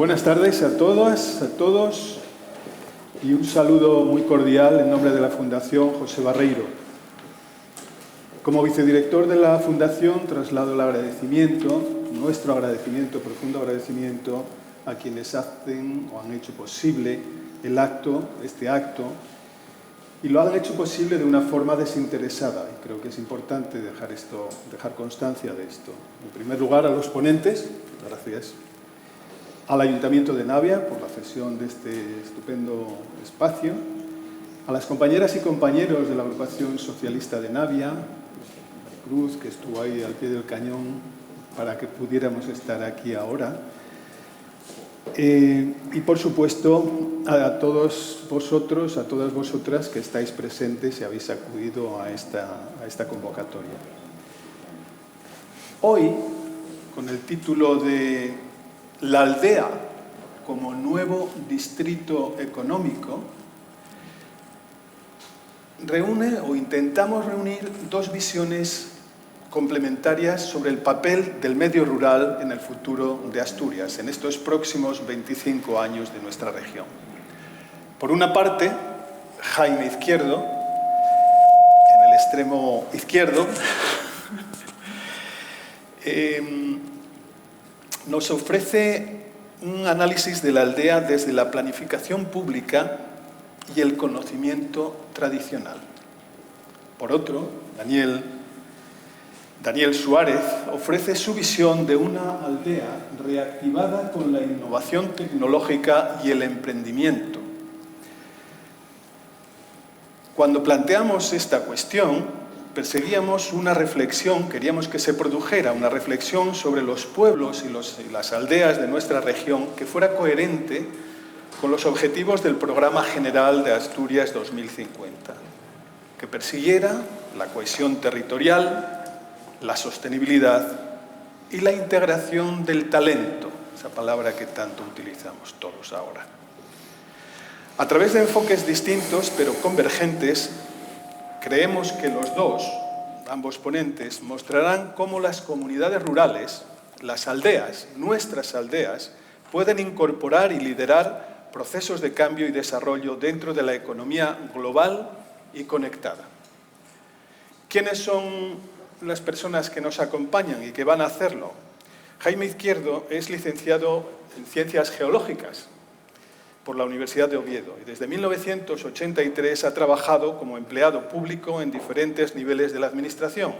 Buenas tardes a todas, a todos, y un saludo muy cordial en nombre de la Fundación José Barreiro. Como vicedirector de la Fundación traslado el agradecimiento, nuestro agradecimiento, profundo agradecimiento, a quienes hacen o han hecho posible este acto, y lo han hecho posible de una forma desinteresada, y creo que es importante dejar constancia de esto. En primer lugar, a los ponentes, gracias. Al Ayuntamiento de Navia por la cesión de este estupendo espacio, a las compañeras y compañeros de la Agrupación Socialista de Navia, Cruz, que estuvo ahí al pie del cañón para que pudiéramos estar aquí ahora, y por supuesto a todos vosotros, a todas vosotras que estáis presentes y habéis acudido a esta convocatoria. Hoy, con el título de La aldea como nuevo distrito económico, reúne o intentamos reunir dos visiones complementarias sobre el papel del medio rural en el futuro de Asturias, en estos próximos 25 años de nuestra región. Por una parte, Jaime Izquierdo, en el extremo izquierdo, nos ofrece un análisis de la aldea desde la planificación pública y el conocimiento tradicional. Por otro, Daniel Suárez ofrece su visión de una aldea reactivada con la innovación tecnológica y el emprendimiento. Cuando planteamos esta cuestión, perseguíamos una reflexión, queríamos que se produjera una reflexión sobre los pueblos y las aldeas de nuestra región que fuera coherente con los objetivos del Programa General de Asturias 2050, que persiguiera la cohesión territorial, la sostenibilidad y la integración del talento, esa palabra que tanto utilizamos todos ahora. A través de enfoques distintos pero convergentes, creemos que ambos ponentes, mostrarán cómo las comunidades rurales, las aldeas, nuestras aldeas, pueden incorporar y liderar procesos de cambio y desarrollo dentro de la economía global y conectada. ¿Quiénes son las personas que nos acompañan y que van a hacerlo? Jaime Izquierdo es licenciado en Ciencias Geológicas por la Universidad de Oviedo y desde 1983 ha trabajado como empleado público en diferentes niveles de la Administración,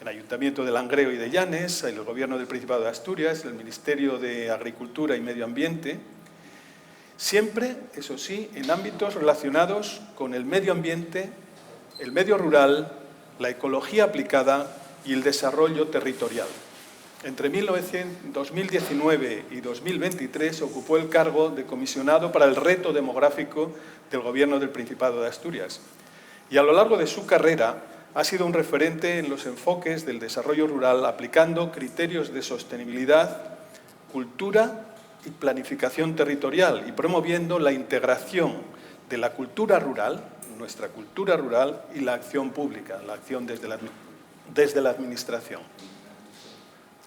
en el Ayuntamiento de Langreo y de Llanes, en el Gobierno del Principado de Asturias, en el Ministerio de Agricultura y Medio Ambiente, siempre, eso sí, en ámbitos relacionados con el medio ambiente, el medio rural, la ecología aplicada y el desarrollo territorial. Entre 2019 y 2023 ocupó el cargo de comisionado para el reto demográfico del Gobierno del Principado de Asturias. Y a lo largo de su carrera ha sido un referente en los enfoques del desarrollo rural, aplicando criterios de sostenibilidad, cultura y planificación territorial y promoviendo la integración de la cultura rural, nuestra cultura rural, y la acción pública, la acción desde la Administración.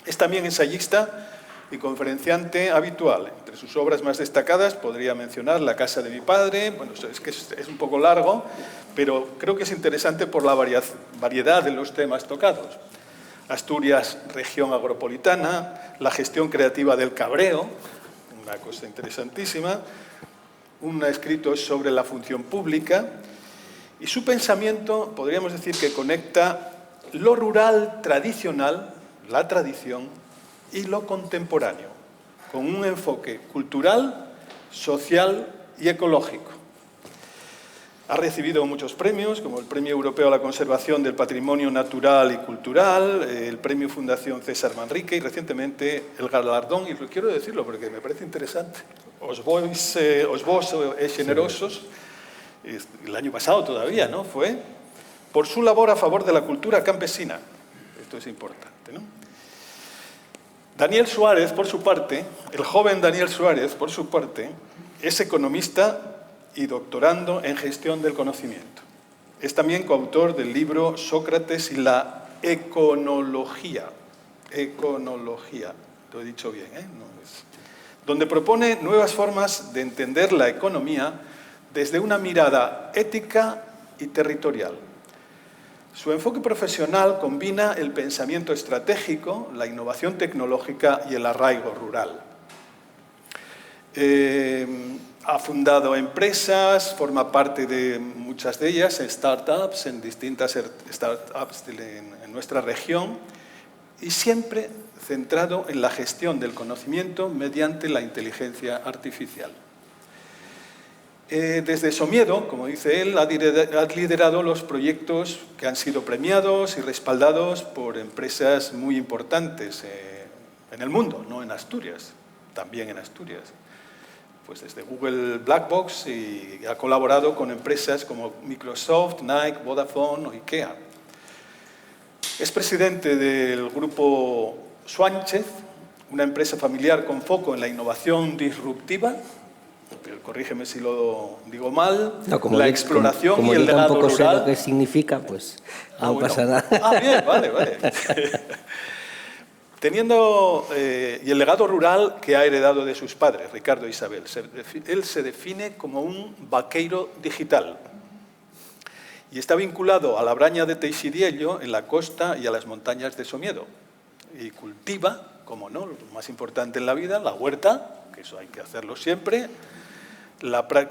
Es también ensayista y conferenciante habitual. Entre sus obras más destacadas podría mencionar La casa de mi padre. Bueno, es que es un poco largo, pero creo que es interesante por la variedad de los temas tocados. Asturias, región agropolitana, la gestión creativa del cabreo, una cosa interesantísima, un escrito sobre la función pública, y su pensamiento, podríamos decir que conecta lo rural tradicional, la tradición, y lo contemporáneo, con un enfoque cultural, social y ecológico. Ha recibido muchos premios, como el Premio Europeo a la Conservación del Patrimonio Natural y Cultural, el Premio Fundación César Manrique y recientemente el galardón, y quiero decirlo porque me parece interesante, os vos generosos, el año pasado todavía, ¿no? Fue por su labor a favor de la cultura campesina. Esto es importante, ¿no? Daniel Suárez, por su parte, el joven Daniel Suárez, por su parte, es economista y doctorando en gestión del conocimiento. Es también coautor del libro Sócrates y la econología. Econología, lo he dicho bien, ¿eh? No es donde propone nuevas formas de entender la economía desde una mirada ética y territorial. Su enfoque profesional combina el pensamiento estratégico, la innovación tecnológica y el arraigo rural. Ha fundado empresas, forma parte de muchas de ellas, startups, en distintas startups en nuestra región, y siempre centrado en la gestión del conocimiento mediante la inteligencia artificial. Desde Somiedo, como dice él, ha liderado los proyectos que han sido premiados y respaldados por empresas muy importantes en el mundo, no en Asturias, también en Asturias. Pues desde Google Blackbox, y ha colaborado con empresas como Microsoft, Nike, Vodafone o IKEA. Es presidente del grupo Svánchez, una empresa familiar con foco en la innovación disruptiva, pero corrígeme si lo digo mal, no, la exploración como y el legado tampoco rural. sé lo que significa, pues no bueno. pasa nada. Ah, bien, vale. Y el legado rural que ha heredado de sus padres, Ricardo e Isabel. Él se define como un vaqueiro digital y está vinculado a la Braña de Teixidiello, en la costa, y a las montañas de Somiedo. Y cultiva, como no, lo más importante en la vida, la huerta, que eso hay que hacerlo siempre,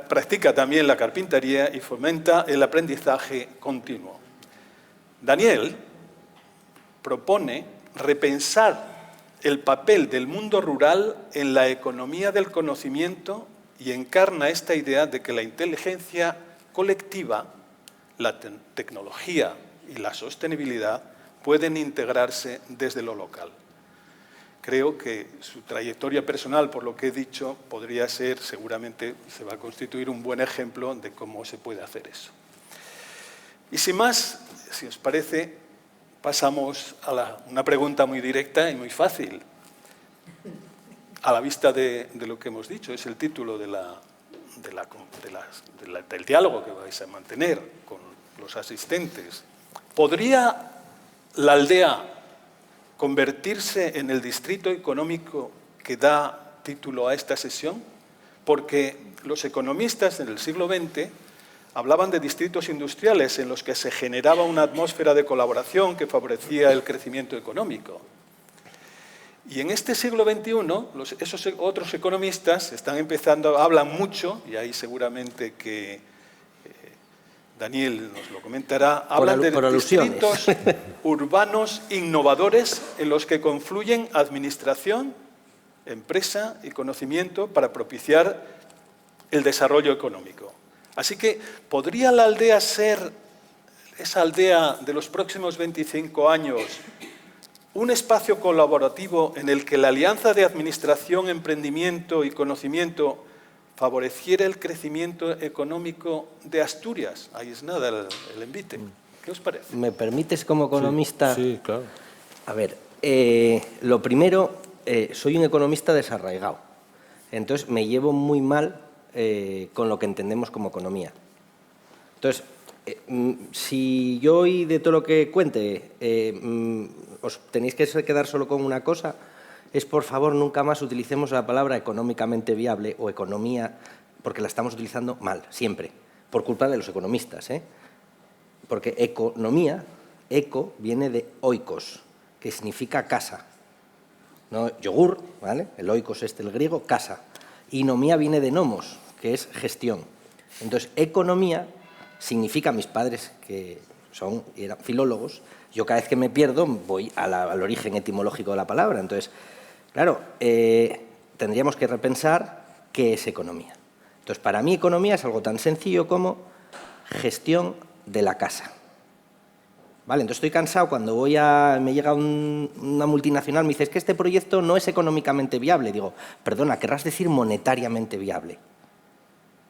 practica también la carpintería y fomenta el aprendizaje continuo. Daniel propone repensar el papel del mundo rural en la economía del conocimiento y encarna esta idea de que la inteligencia colectiva, la tecnología y la sostenibilidad pueden integrarse desde lo local. Creo que su trayectoria personal, por lo que he dicho, podría ser, seguramente se va a constituir un buen ejemplo de cómo se puede hacer eso. Y sin más, si os parece, pasamos a una pregunta muy directa y muy fácil. A la vista de lo que hemos dicho, es el título del diálogo que vais a mantener con los asistentes. ¿Podría la aldea convertirse en el distrito económico que da título a esta sesión? Porque los economistas en el siglo XX hablaban de distritos industriales en los que se generaba una atmósfera de colaboración que favorecía el crecimiento económico. Y en este siglo XXI, esos otros economistas están empezando, hablan mucho, y ahí seguramente que Daniel nos lo comentará, hablan de distritos urbanos innovadores en los que confluyen administración, empresa y conocimiento para propiciar el desarrollo económico. Así que, ¿podría la aldea ser, esa aldea de los próximos 25 años, un espacio colaborativo en el que la alianza de administración, emprendimiento y conocimiento favoreciera el crecimiento económico de Asturias? Ahí es nada el envite. ¿Qué os parece? ¿Me permites como economista? Sí, claro. A ver, lo primero, soy un economista desarraigado. Entonces, me llevo muy mal con lo que entendemos como economía. Entonces, si yo hoy de todo lo que cuente os tenéis que quedar solo con una cosa, es por favor nunca más utilicemos la palabra económicamente viable o economía, porque la estamos utilizando mal, siempre, por culpa de los economistas. Porque economía, eco, viene de oikos, que significa casa. ¿No? Yogur, ¿vale? El oikos el griego, casa. Y nomía viene de nomos, que es gestión. Entonces, economía significa, mis padres, que eran filólogos, yo cada vez que me pierdo voy al origen etimológico de la palabra. Entonces, claro, tendríamos que repensar qué es economía. Entonces, para mí economía es algo tan sencillo como gestión de la casa. ¿Vale? Entonces estoy cansado cuando me llega una multinacional, me dice, es que este proyecto no es económicamente viable. Digo, perdona, querrás decir monetariamente viable.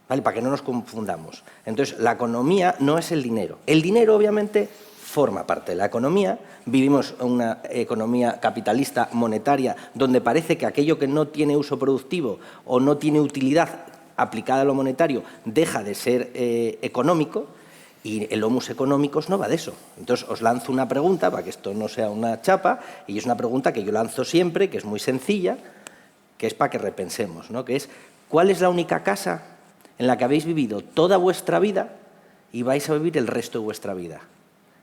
¿Vale? Para que no nos confundamos. Entonces, la economía no es el dinero. El dinero, obviamente, forma parte de la economía. Vivimos una economía capitalista monetaria donde parece que aquello que no tiene uso productivo o no tiene utilidad aplicada a lo monetario deja de ser económico. Y el homus económicos no va de eso. Entonces, os lanzo una pregunta, para que esto no sea una chapa, y es una pregunta que yo lanzo siempre, que es muy sencilla. que es para que repensemos, ¿no? Que es, ¿cuál es la única casa en la que habéis vivido toda vuestra vida y vais a vivir el resto de vuestra vida?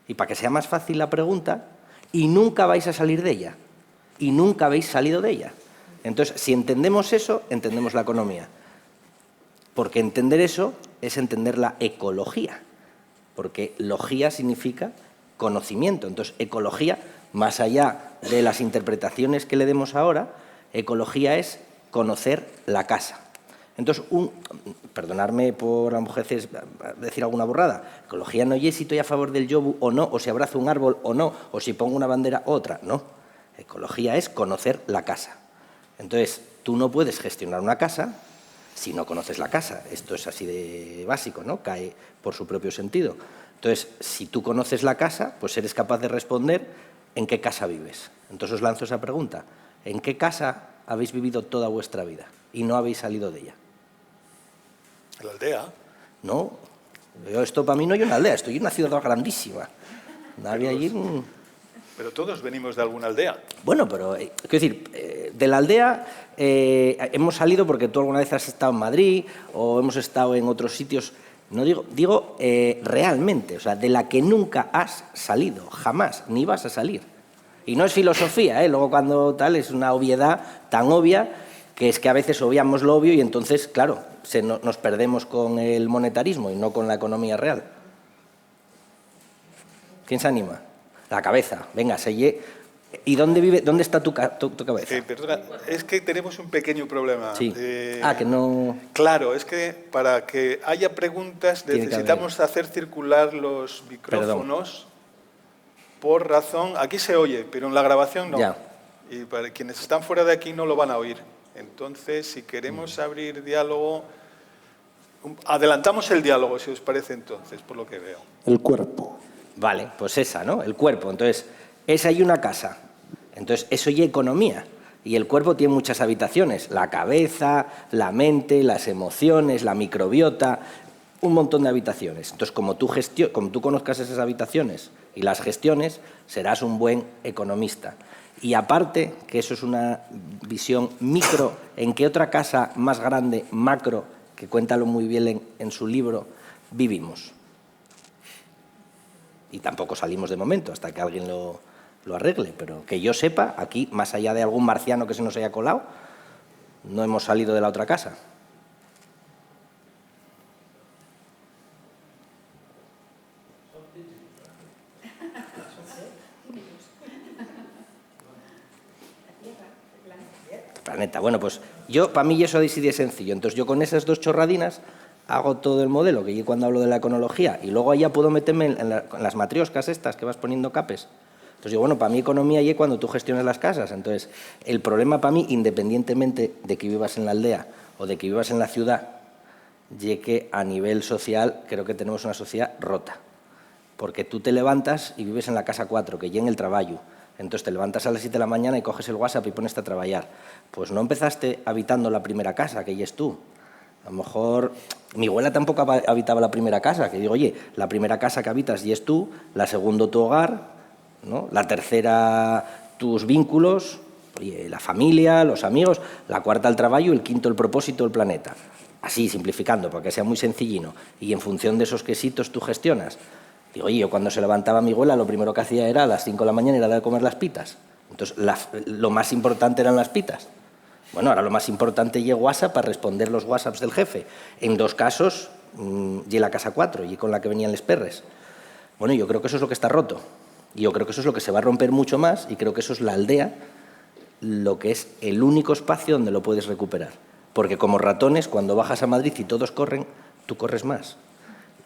Y para que sea más fácil la pregunta, y nunca vais a salir de ella, y nunca habéis salido de ella. Entonces, si entendemos eso, entendemos la economía. Porque entender eso es entender la ecología, porque logía significa conocimiento. Entonces, ecología, más allá de las interpretaciones que le demos ahora, ecología es conocer la casa. Entonces, perdonadme por a lo mejor decir alguna burrada, ecología no es si estoy a favor del yobu o no, o si abrazo un árbol o no, o si pongo una bandera u otra, no. Ecología es conocer la casa. Entonces, tú no puedes gestionar una casa si no conoces la casa. Esto es así de básico, ¿no? Cae por su propio sentido. Entonces, si tú conoces la casa, pues eres capaz de responder en qué casa vives. Entonces os lanzo esa pregunta. ¿En qué casa habéis vivido toda vuestra vida y no habéis salido de ella? ¿En la aldea? No. Esto para mí no es una aldea, estoy en una ciudad grandísima. Nadie allí... Pero todos venimos de alguna aldea. Bueno, pero, quiero decir, de la aldea hemos salido porque tú alguna vez has estado en Madrid o hemos estado en otros sitios. No digo realmente, o sea, de la que nunca has salido, jamás, ni vas a salir. Y no es filosofía, luego cuando tal es una obviedad tan obvia que es que a veces obviamos lo obvio y entonces, claro, nos perdemos con el monetarismo y no con la economía real. ¿Quién se anima? La cabeza, venga, ¿Y dónde está tu cabeza? Perdona, es que tenemos un pequeño problema. Sí. Que no... Claro, es que para que haya preguntas necesitamos hacer circular los micrófonos. Por razón, aquí se oye, pero en la grabación no. Ya. Y para quienes están fuera de aquí no lo van a oír. Entonces, si queremos abrir diálogo, adelantamos el diálogo, si os parece entonces, por lo que veo. El cuerpo. Vale, pues esa, ¿no? El cuerpo. Entonces, esa y una casa. Entonces, eso y economía. Y el cuerpo tiene muchas habitaciones. La cabeza, la mente, las emociones, la microbiota, un montón de habitaciones. Entonces, como tú conozcas esas habitaciones y las gestiones, serás un buen economista. Y aparte, que eso es una visión micro, ¿en qué otra casa más grande, macro, que cuéntalo muy bien en su libro, vivimos? Y tampoco salimos de momento hasta que alguien lo arregle, pero que yo sepa, aquí, más allá de algún marciano que se nos haya colado, no hemos salido de la otra casa. Planeta. Bueno, pues para mí eso es sencillo. Entonces yo con esas dos chorradinas hago todo el modelo, que yo cuando hablo de la econología, y luego allá puedo meterme en las matrioscas estas que vas poniendo capes. Entonces yo, bueno, para mí economía y cuando tú gestionas las casas. Entonces, el problema para mí, independientemente de que vivas en la aldea o de que vivas en la ciudad, y que a nivel social creo que tenemos una sociedad rota. Porque tú te levantas y vives en la casa 4, que ya en el trabajo. Entonces te levantas a las 7 de la mañana y coges el WhatsApp y pones a trabajar. Pues no empezaste habitando la primera casa, que ya es tú. A lo mejor mi abuela tampoco habitaba la primera casa, que digo, oye, la primera casa que habitas y es tú, la segunda tu hogar, ¿no? La tercera tus vínculos, oye, la familia, los amigos, la cuarta el trabajo y el quinto el propósito del planeta. Así, simplificando, para que sea muy sencillino. Y en función de esos quesitos tú gestionas. Digo, oye, yo cuando se levantaba mi abuela lo primero que hacía era a las 5 de la mañana ir a dar a comer las pitas. Entonces, lo más importante eran las pitas. Bueno, ahora lo más importante es WhatsApp para responder los WhatsApps del jefe. En dos casos, y la casa 4, y con la que venían les perres. Bueno, yo creo que eso es lo que está roto. Y yo creo que eso es lo que se va a romper mucho más, y creo que eso es la aldea, lo que es el único espacio donde lo puedes recuperar. Porque como ratones, cuando bajas a Madrid y todos corren, tú corres más.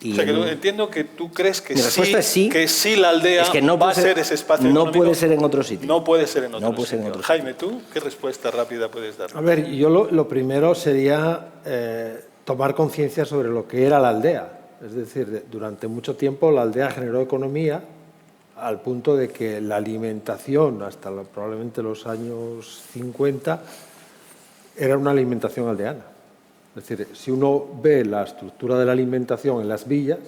Y o sea, que entiendo que tú crees que sí, que sí la aldea es que no va a ser ese espacio no puede ser en otro sitio. No puede ser en otro sitio. Ser en otro Jaime, ¿tú qué respuesta rápida puedes dar? A ver, yo lo primero sería tomar conciencia sobre lo que era la aldea. Es decir, durante mucho tiempo la aldea generó economía al punto de que la alimentación, hasta probablemente los años 50, era una alimentación aldeana. Es decir, si uno ve la estructura de la alimentación en las villas,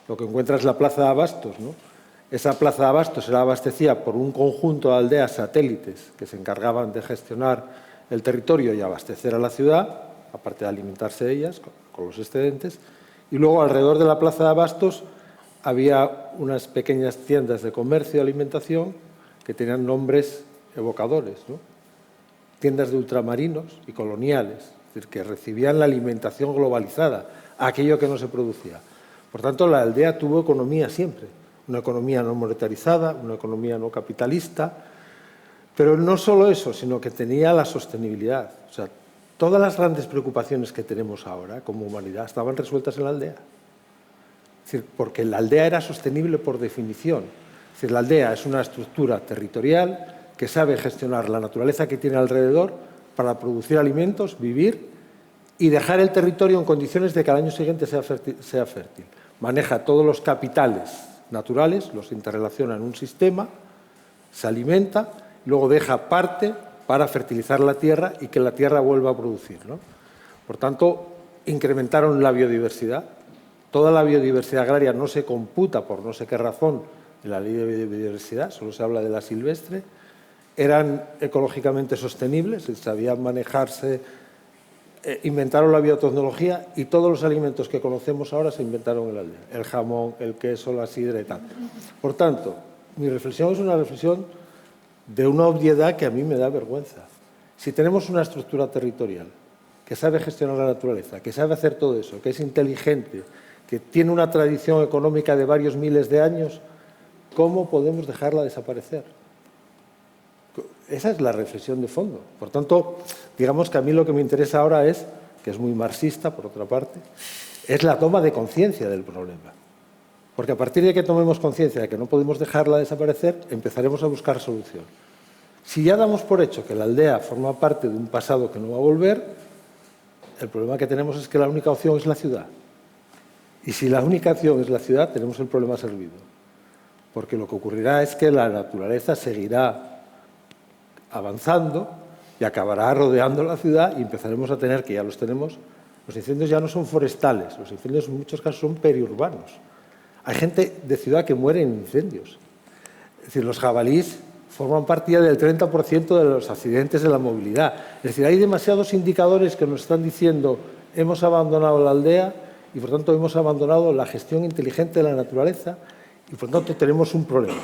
lo que encuentra es la plaza de abastos, ¿no? Esa plaza de abastos era abastecida por un conjunto de aldeas satélites que se encargaban de gestionar el territorio y abastecer a la ciudad, aparte de alimentarse de ellas con los excedentes, y luego alrededor de la plaza de abastos había unas pequeñas tiendas de comercio y alimentación que tenían nombres evocadores, ¿no? Tiendas de ultramarinos y coloniales, es decir, que recibían la alimentación globalizada, aquello que no se producía. Por tanto, la aldea tuvo economía siempre, una economía no monetarizada, una economía no capitalista, pero no solo eso, sino que tenía la sostenibilidad. O sea, todas las grandes preocupaciones que tenemos ahora como humanidad estaban resueltas en la aldea. Es decir, porque la aldea era sostenible por definición. Es decir, la aldea es una estructura territorial que sabe gestionar la naturaleza que tiene alrededor para producir alimentos, vivir y dejar el territorio en condiciones de que al año siguiente sea fértil. Maneja todos los capitales naturales, los interrelaciona en un sistema, se alimenta, luego deja parte para fertilizar la tierra y que la tierra vuelva a producir, ¿no? Por tanto, incrementaron la biodiversidad. Toda la biodiversidad agraria no se computa por no sé qué razón en la ley de biodiversidad, solo se habla de la silvestre. Eran ecológicamente sostenibles, sabían manejarse, inventaron la biotecnología y todos los alimentos que conocemos ahora se inventaron en la aldea. El jamón, el queso, la sidra y tal. Por tanto, mi reflexión es una reflexión de una obviedad que a mí me da vergüenza. Si tenemos una estructura territorial que sabe gestionar la naturaleza, que sabe hacer todo eso, que es inteligente, que tiene una tradición económica de varios miles de años, ¿cómo podemos dejarla desaparecer? Esa es la reflexión de fondo. Por tanto, digamos que a mí lo que me interesa ahora es, que es muy marxista por otra parte, es la toma de conciencia del problema. Porque a partir de que tomemos conciencia de que no podemos dejarla desaparecer, empezaremos a buscar solución. Si ya damos por hecho que la aldea forma parte de un pasado que no va a volver, el problema que tenemos es que la única opción es la ciudad. Y si la única opción es la ciudad, tenemos el problema servido. Porque lo que ocurrirá es que la naturaleza seguirá avanzando y acabará rodeando la ciudad y empezaremos a tener, que ya los tenemos, los incendios ya no son forestales, los incendios en muchos casos son periurbanos. Hay gente de ciudad que muere en incendios. Es decir, los jabalíes forman parte ya del 30% de los accidentes de la movilidad. Es decir, hay demasiados indicadores que nos están diciendo hemos abandonado la aldea y, por tanto, hemos abandonado la gestión inteligente de la naturaleza y, por tanto, tenemos un problema.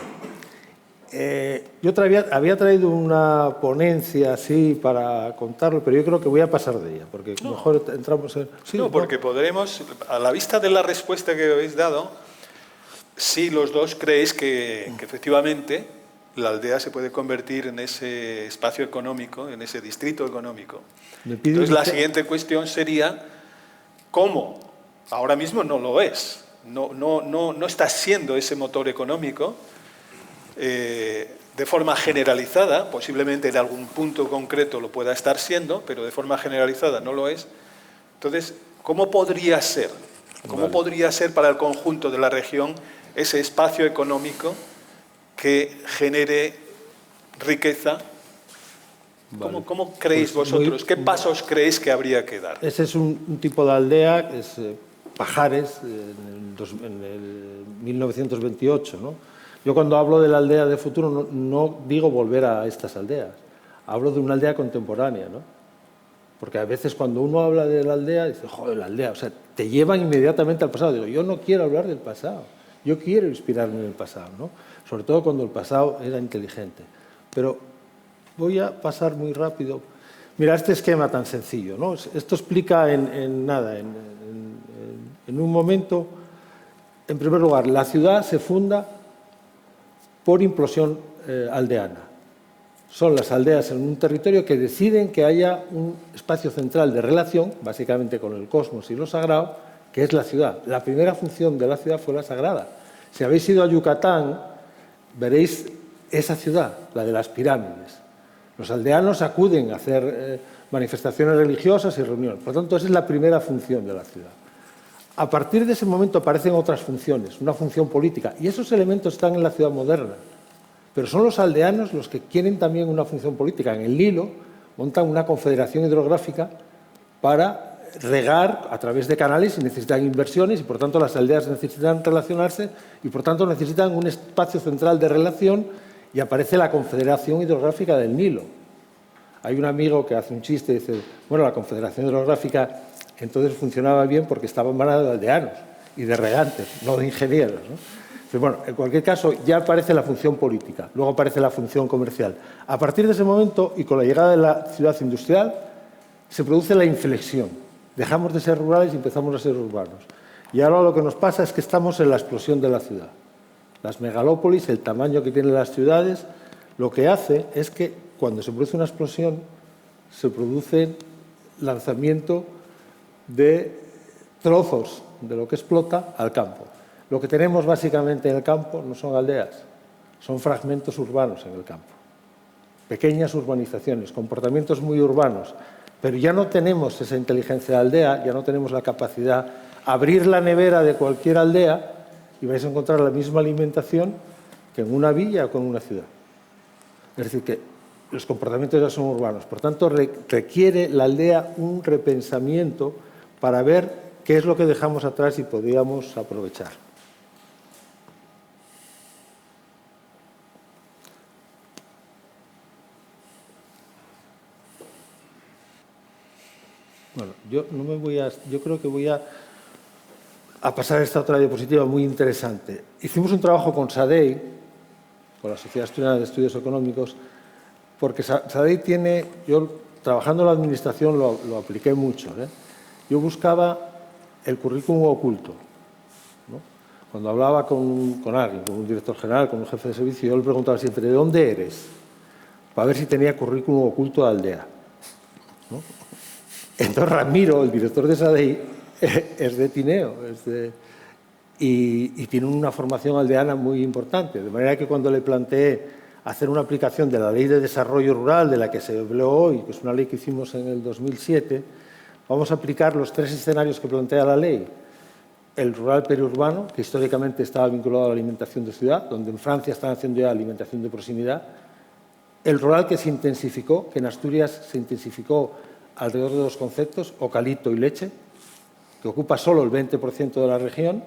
Yo había traído una ponencia así para contarlo, pero yo creo que voy a pasar de ella, porque mejor entramos en... Sí, no, porque podremos, a la vista de la respuesta que habéis dado, sí los dos creéis que efectivamente la aldea se puede convertir en ese espacio económico, en ese distrito económico. Entonces la siguiente cuestión sería, ¿cómo? Ahora mismo no lo es, no está siendo ese motor económico, de forma generalizada, posiblemente en algún punto concreto lo pueda estar siendo, pero de forma generalizada no lo es. Entonces, ¿cómo podría ser? ¿Cómo podría ser para el conjunto de la región ese espacio económico que genere riqueza? ¿Cómo creéis vosotros? ¿Qué pasos creéis que habría que dar? Ese es un tipo de aldea, que es Pajares, en el 1928, ¿no? Yo cuando hablo de la aldea de futuro no digo volver a estas aldeas, hablo de una aldea contemporánea, ¿no? Porque a veces cuando uno habla de la aldea, dice, joder, la aldea, o sea, te llevan inmediatamente al pasado. Digo, yo no quiero hablar del pasado, yo quiero inspirarme en el pasado, ¿no? Sobre todo cuando el pasado era inteligente. Pero voy a pasar muy rápido. Mira, este esquema tan sencillo, ¿no? Esto explica en nada, en un momento, en primer lugar, la ciudad se funda por implosión aldeana. Son las aldeas en un territorio que deciden que haya un espacio central de relación, básicamente con el cosmos y lo sagrado, que es la ciudad. La primera función de la ciudad fue la sagrada. Si habéis ido a Yucatán, veréis esa ciudad, la de las pirámides. Los aldeanos acuden a hacer manifestaciones religiosas y reuniones. Por lo tanto, esa es la primera función de la ciudad. A partir de ese momento aparecen otras funciones, una función política, y esos elementos están en la ciudad moderna. Pero son los aldeanos los que quieren también una función política. En el Nilo montan una confederación hidrográfica para regar a través de canales y necesitan inversiones y, por tanto, las aldeas necesitan relacionarse y, por tanto, necesitan un espacio central de relación y aparece la Confederación Hidrográfica del Nilo. Hay un amigo que hace un chiste y dice, bueno, la Confederación Hidrográfica entonces funcionaba bien porque estaba en manos de aldeanos y de regantes, no de ingenieros, ¿no? Entonces, bueno, en cualquier caso, ya aparece la función política, luego aparece la función comercial. A partir de ese momento, y con la llegada de la ciudad industrial, se produce la inflexión. Dejamos de ser rurales y empezamos a ser urbanos. Y ahora lo que nos pasa es que estamos en la explosión de la ciudad. Las megalópolis, el tamaño que tienen las ciudades, lo que hace es que cuando se produce una explosión, se produce lanzamiento de trozos de lo que explota al campo. Lo que tenemos básicamente en el campo no son aldeas, son fragmentos urbanos en el campo. Pequeñas urbanizaciones, comportamientos muy urbanos, pero ya no tenemos esa inteligencia de aldea, ya no tenemos la capacidad de abrir la nevera de cualquier aldea y vais a encontrar la misma alimentación que en una villa o con una ciudad. Es decir, que los comportamientos ya son urbanos. Por tanto, requiere la aldea un repensamiento para ver qué es lo que dejamos atrás y podríamos aprovechar. Bueno, yo creo que voy a pasar esta otra diapositiva muy interesante. Hicimos un trabajo con SADEI, con la Sociedad Asturiana de Estudios Económicos, porque SADEI tiene, yo trabajando en la administración lo apliqué mucho, ¿eh? Yo buscaba el currículum oculto, ¿no? Cuando hablaba con alguien, con un director general, con un jefe de servicio, yo le preguntaba siempre, ¿de dónde eres? Para ver si tenía currículum oculto de aldea, ¿no? Entonces Ramiro, el director de SADEI, es de Tineo, y tiene una formación aldeana muy importante, de manera que cuando le planteé hacer una aplicación de la Ley de Desarrollo Rural, de la que se habló hoy, que es una ley que hicimos en el 2007, vamos a aplicar los 3 escenarios que plantea la ley. El rural periurbano, que históricamente estaba vinculado a la alimentación de ciudad, donde en Francia están haciendo ya alimentación de proximidad. El rural que se intensificó, que en Asturias se intensificó alrededor de 2 conceptos, eucalipto y leche, que ocupa solo el 20% de la región,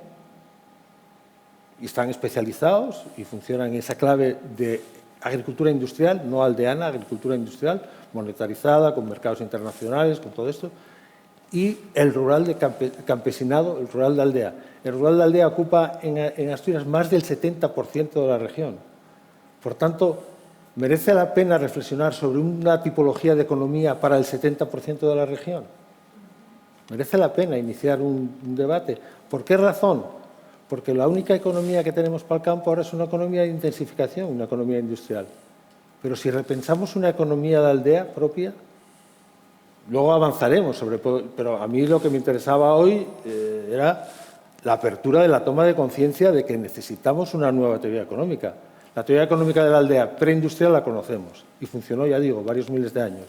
y están especializados y funcionan en esa clave de agricultura industrial, no aldeana, agricultura industrial, monetarizada, con mercados internacionales, con todo esto, y el rural de campesinado, el rural de aldea. El rural de aldea ocupa en Asturias más del 70% de la región. Por tanto, ¿merece la pena reflexionar sobre una tipología de economía para el 70% de la región? ¿Merece la pena iniciar un debate? ¿Por qué razón? Porque la única economía que tenemos para el campo ahora es una economía de intensificación, una economía industrial. Pero si repensamos una economía de aldea propia, luego avanzaremos pero a mí lo que me interesaba hoy era la apertura de la toma de conciencia de que necesitamos una nueva teoría económica. La teoría económica de la aldea preindustrial la conocemos y funcionó, ya digo, varios miles de años.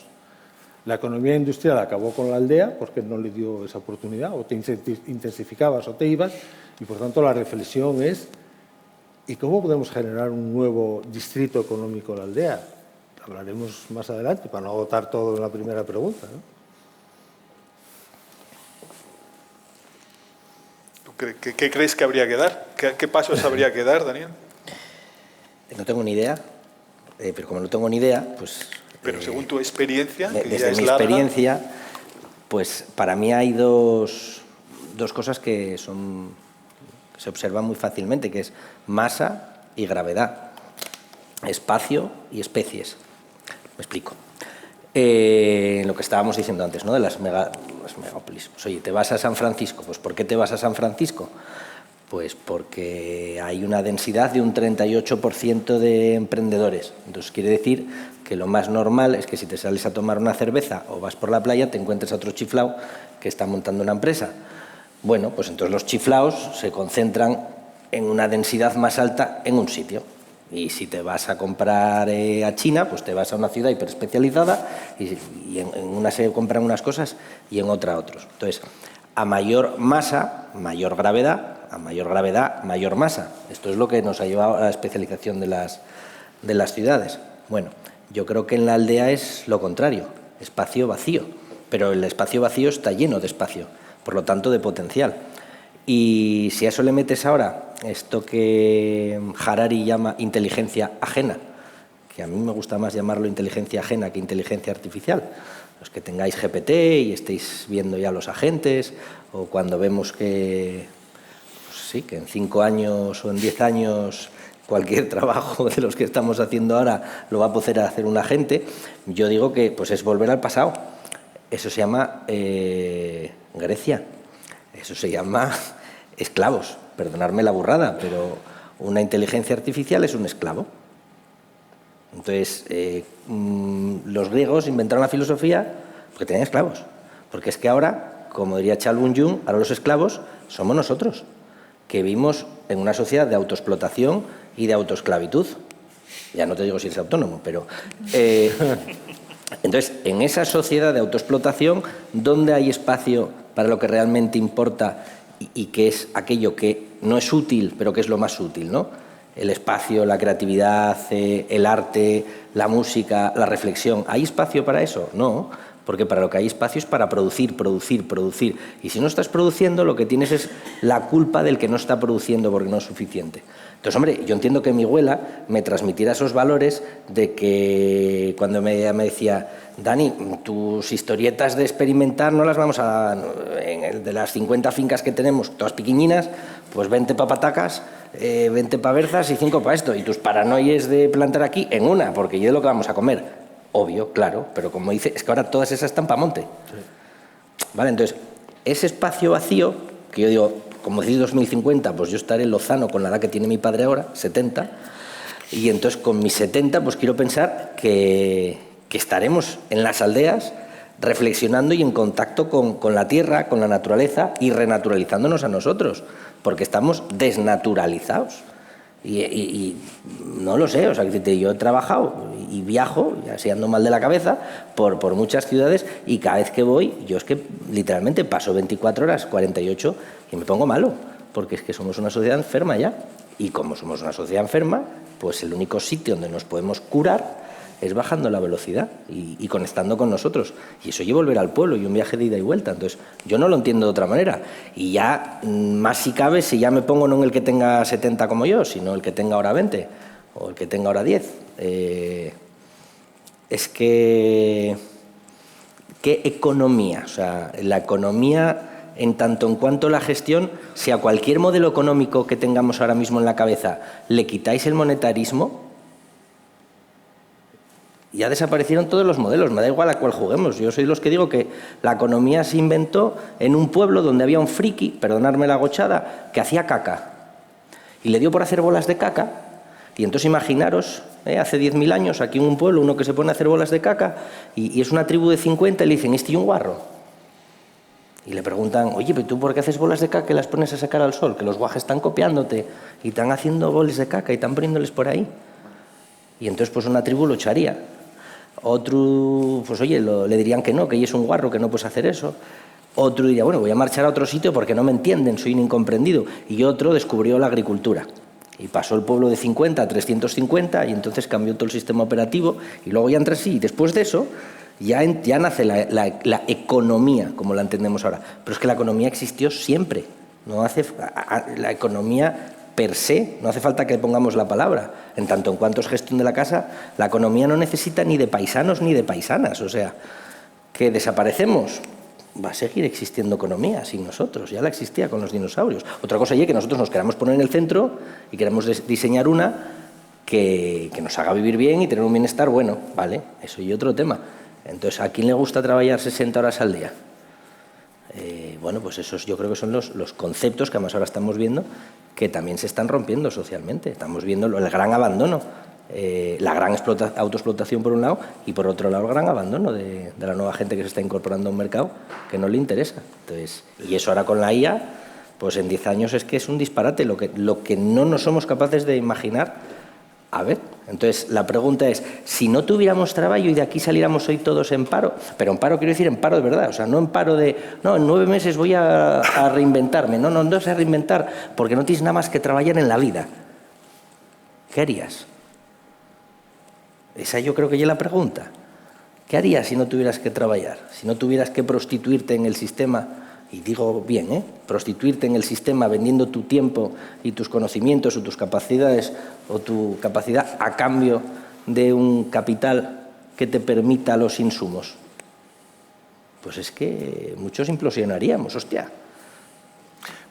La economía industrial acabó con la aldea porque no le dio esa oportunidad, o te intensificabas o te ibas, y por tanto la reflexión es ¿y cómo podemos generar un nuevo distrito económico en la aldea? Hablaremos más adelante para no agotar todo en la primera pregunta, ¿no? ¿Qué crees que habría que dar? ¿Qué pasos habría que dar, Daniel? No tengo ni idea, pero como no tengo ni idea, pues... Pero según tu experiencia, que desde ya es mi larga... experiencia, pues para mí hay dos cosas que se observan muy fácilmente, que es masa y gravedad, espacio y especies. Me explico. Lo que estábamos diciendo antes, ¿no? De las megápolis. Pues, oye, ¿te vas a San Francisco? Pues ¿por qué te vas a San Francisco? Pues porque hay una densidad de un 38% de emprendedores. Entonces quiere decir que lo más normal es que si te sales a tomar una cerveza o vas por la playa te encuentres a otro chiflao que está montando una empresa. Bueno, pues entonces los chiflaos se concentran en una densidad más alta en un sitio. Y si te vas a comprar a China, pues te vas a una ciudad hiperespecializada y en una se compran unas cosas y en otra otros. Entonces, a mayor masa, mayor gravedad, a mayor gravedad, mayor masa. Esto es lo que nos ha llevado a la especialización de las ciudades. Bueno, yo creo que en la aldea es lo contrario, espacio vacío, pero el espacio vacío está lleno de espacio, por lo tanto de potencial. Y si a eso le metes ahora esto que Harari llama inteligencia ajena, que a mí me gusta más llamarlo inteligencia ajena que inteligencia artificial. Los que tengáis GPT y estéis viendo ya los agentes, o cuando vemos que, pues sí, que en 5 años o en 10 años cualquier trabajo de los que estamos haciendo ahora lo va a poder hacer un agente, yo digo que pues es volver al pasado. Eso se llama Grecia, eso se llama esclavos, perdonadme la burrada, pero una inteligencia artificial es un esclavo. Entonces, los griegos inventaron la filosofía porque tenían esclavos, porque es que ahora, como diría Charles Jung, ahora los esclavos somos nosotros, que vivimos en una sociedad de autoexplotación y de autoesclavitud. Ya no te digo si eres autónomo, pero... entonces, en esa sociedad de autoexplotación, ¿dónde hay espacio para lo que realmente importa y que es aquello que no es útil, pero que es lo más útil, ¿no? El espacio, la creatividad, el arte, la música, la reflexión. ¿Hay espacio para eso? No, porque para lo que hay espacio es para producir, producir, producir. Y si no estás produciendo, lo que tienes es la culpa del que no está produciendo porque no es suficiente. Entonces, hombre, yo entiendo que mi abuela me transmitiera esos valores de que cuando ella me decía, Dani, tus historietas de experimentar no las vamos a... de las 50 fincas que tenemos, todas pequeñinas, pues 20 para patacas, 20 para berzas y 5 para esto. Y tus paranoies de plantar aquí en una, porque yo es lo que vamos a comer. Obvio, claro, pero como dice, es que ahora todas esas están para monte. Sí. Vale, entonces, ese espacio vacío, que yo digo, como decís 2050, pues yo estaré en Lozano con la edad que tiene mi padre ahora, 70, y entonces con mis 70 pues quiero pensar que estaremos en las aldeas reflexionando y en contacto con la tierra, con la naturaleza y renaturalizándonos a nosotros, porque estamos desnaturalizados. Y no lo sé, o sea, yo he trabajado y viajo, ya sé, ando mal de la cabeza, por muchas ciudades, y cada vez que voy, yo es que literalmente paso 24 horas, 48, y me pongo malo, porque es que somos una sociedad enferma ya. Y como somos una sociedad enferma, pues el único sitio donde nos podemos curar es bajando la velocidad y conectando con nosotros. Y eso lleva volver al pueblo y un viaje de ida y vuelta. Entonces, yo no lo entiendo de otra manera. Y ya, más si cabe, si ya me pongo no en el que tenga 70 como yo, sino el que tenga ahora 20 o el que tenga ahora 10. Es que... ¿Qué economía? O sea, la economía, en tanto en cuanto la gestión, si a cualquier modelo económico que tengamos ahora mismo en la cabeza le quitáis el monetarismo, ya desaparecieron todos los modelos, me da igual a cuál juguemos. Yo soy de los que digo que la economía se inventó en un pueblo donde había un friki, perdonadme la gochada, que hacía caca. Y le dio por hacer bolas de caca. Y entonces imaginaros, hace 10.000 años, aquí en un pueblo, uno que se pone a hacer bolas de caca, y es una tribu de 50, y le dicen, ¿este y un guarro? Y le preguntan, oye, ¿pero tú por qué haces bolas de caca y las pones a sacar al sol? Que los guajes están copiándote y están haciendo bolas de caca y están poniéndoles por ahí. Y entonces pues una tribu lo echaría. Otro, pues oye, le dirían que no, que ella es un guarro, que no puedes hacer eso. Otro diría, bueno, voy a marchar a otro sitio porque no me entienden, soy un incomprendido. Y otro descubrió la agricultura. Y pasó el pueblo de 50 a 350 y entonces cambió todo el sistema operativo. Y luego ya entre sí, y después de eso, ya nace la economía, como la entendemos ahora. Pero es que la economía existió siempre. No hace, la economía per se, no hace falta que pongamos la palabra. En tanto en cuanto es gestión de la casa, la economía no necesita ni de paisanos ni de paisanas. O sea, que desaparecemos, va a seguir existiendo economía sin nosotros. Ya la existía con los dinosaurios. Otra cosa es que nosotros nos queramos poner en el centro y queremos diseñar una que nos haga vivir bien y tener un bienestar bueno. Vale, eso y otro tema. Entonces, ¿a quién le gusta trabajar 60 horas al día? Bueno, pues esos yo creo que son los conceptos que además ahora estamos viendo que también se están rompiendo socialmente. Estamos viendo el gran abandono, la gran autoexplotación por un lado y por otro lado el gran abandono de la nueva gente que se está incorporando a un mercado que no le interesa. Entonces, y eso ahora con la IA, pues en 10 años es que es un disparate, lo que no nos somos capaces de imaginar. A ver, entonces la pregunta es, si no tuviéramos trabajo y de aquí saliéramos hoy todos en paro, pero en paro quiero decir en paro de verdad, o sea, no en paro de, no, en 9 meses voy a reinventarme, no sé reinventar, porque no tienes nada más que trabajar en la vida. ¿Qué harías? Esa yo creo que ya es la pregunta. ¿Qué harías si no tuvieras que trabajar? Si no tuvieras que prostituirte en el sistema, y digo bien, prostituirte en el sistema vendiendo tu tiempo y tus conocimientos o tus capacidades o tu capacidad a cambio de un capital que te permita los insumos? Pues es que muchos implosionaríamos, hostia.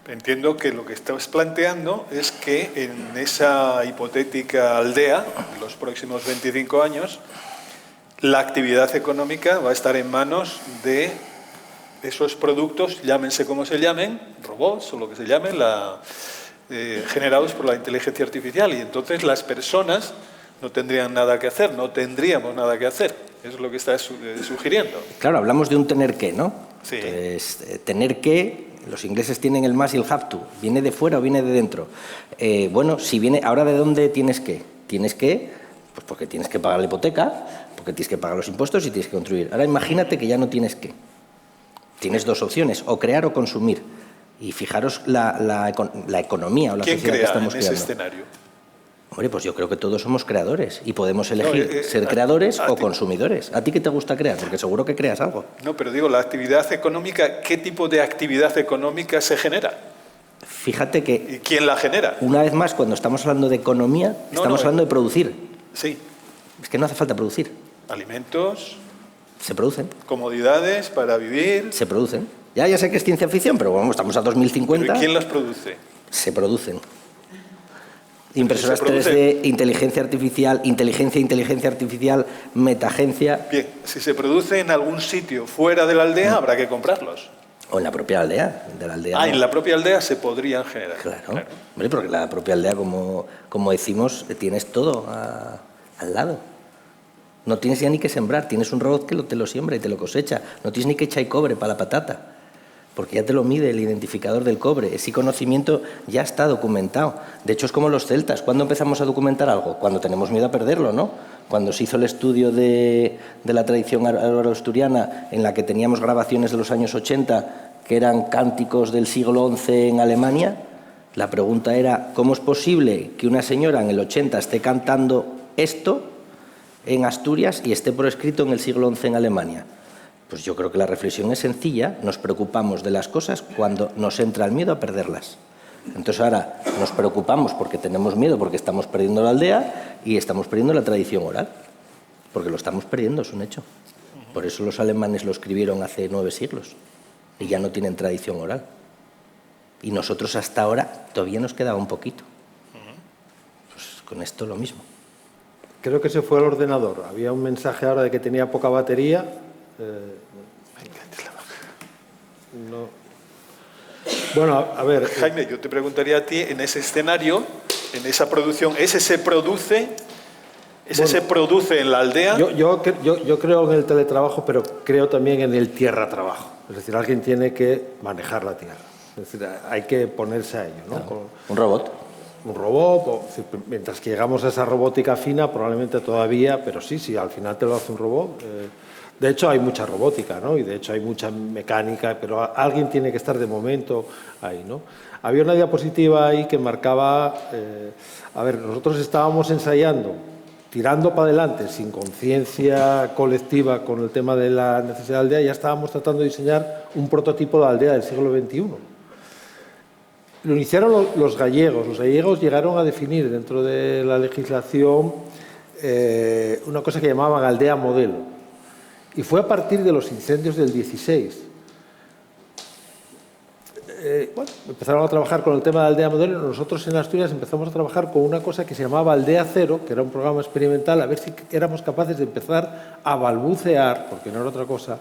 Entiendo que lo que estás planteando es que en esa hipotética aldea, en los próximos 25 años, la actividad económica va a estar en manos de esos productos, llámense como se llamen, robots o lo que se llamen, generados por la inteligencia artificial. Y entonces las personas no tendrían nada que hacer, no tendríamos nada que hacer. Eso es lo que estás sugiriendo. Claro, hablamos de un tener que, ¿no? Sí. Entonces, tener que, los ingleses tienen el must y el have to. ¿Viene de fuera o viene de dentro? Bueno, si viene, ¿ahora de dónde tienes que? Tienes que, pues porque tienes que pagar la hipoteca, porque tienes que pagar los impuestos y tienes que construir. Ahora imagínate que ya no tienes que. Tienes dos opciones, o crear o consumir. Y fijaros la economía o la sociedad que estamos creando. ¿Quién crea en ese escenario? Hombre, pues yo creo que todos somos creadores y podemos elegir ser creadores o consumidores. ¿A ti qué te gusta crear? Porque seguro que creas algo. No, pero digo, la actividad económica, ¿qué tipo de actividad económica se genera? Fíjate que... ¿Y quién la genera? Una vez más, cuando estamos hablando de economía, estamos hablando de producir. Sí. Es que no hace falta producir. Alimentos. Se producen. Comodidades para vivir. Se producen. Ya sé que es ciencia ficción, pero bueno, estamos a 2050. ¿Pero quién las produce? Se producen. Impresoras 3D, inteligencia artificial, metagencia. Bien, si se produce en algún sitio fuera de la aldea, habrá que comprarlos. O en la propia aldea. De la aldea en la propia aldea se podrían generar. Claro. Hombre, porque la propia aldea, como decimos, tienes todo al lado. No tienes ya ni que sembrar, tienes un robot que te lo siembra y te lo cosecha. No tienes ni que echar cobre para la patata, porque ya te lo mide el identificador del cobre. Ese conocimiento ya está documentado. De hecho, es como los celtas. ¿Cuándo empezamos a documentar algo? Cuando tenemos miedo a perderlo, ¿no? Cuando se hizo el estudio de la tradición asturiana, en la que teníamos grabaciones de los años 80, que eran cánticos del siglo XI en Alemania, la pregunta era, ¿cómo es posible que una señora en el 80 esté cantando esto en Asturias y esté por escrito en el siglo XI en Alemania? Pues yo creo que la reflexión es sencilla. Nos preocupamos de las cosas cuando nos entra el miedo a perderlas. Entonces ahora nos preocupamos porque tenemos miedo, porque estamos perdiendo la aldea y estamos perdiendo la tradición oral. Porque lo estamos perdiendo, es un hecho. Por eso los alemanes lo escribieron hace 9 siglos y ya no tienen tradición oral. Y nosotros hasta ahora todavía nos quedaba un poquito. Pues con esto lo mismo. Creo que se fue al ordenador. Había un mensaje ahora de que tenía poca batería. No. Bueno, a ver. Jaime, yo te preguntaría a ti, en ese escenario, en esa producción, ¿ese se produce en la aldea? Yo creo en el teletrabajo, pero creo también en el tierra-trabajo. Es decir, alguien tiene que manejar la tierra. Es decir, hay que ponerse a ello, ¿no? Claro. Un robot. Un robot, mientras que llegamos a esa robótica fina, probablemente todavía, pero sí, al final te lo hace un robot. De hecho, hay mucha robótica, ¿no? Y de hecho hay mucha mecánica, pero alguien tiene que estar de momento ahí, ¿no? Había una diapositiva ahí que marcaba... nosotros estábamos ensayando, tirando para adelante, sin conciencia colectiva con el tema de la necesidad de aldea, ya estábamos tratando de diseñar un prototipo de aldea del siglo XXI. Lo iniciaron los gallegos. Los gallegos llegaron a definir dentro de la legislación una cosa que llamaban aldea modelo. Y fue a partir de los incendios del 16. Empezaron a trabajar con el tema de aldea modelo. Nosotros en Asturias empezamos a trabajar con una cosa que se llamaba Aldea Cero, que era un programa experimental, a ver si éramos capaces de empezar a balbucear, porque no era otra cosa,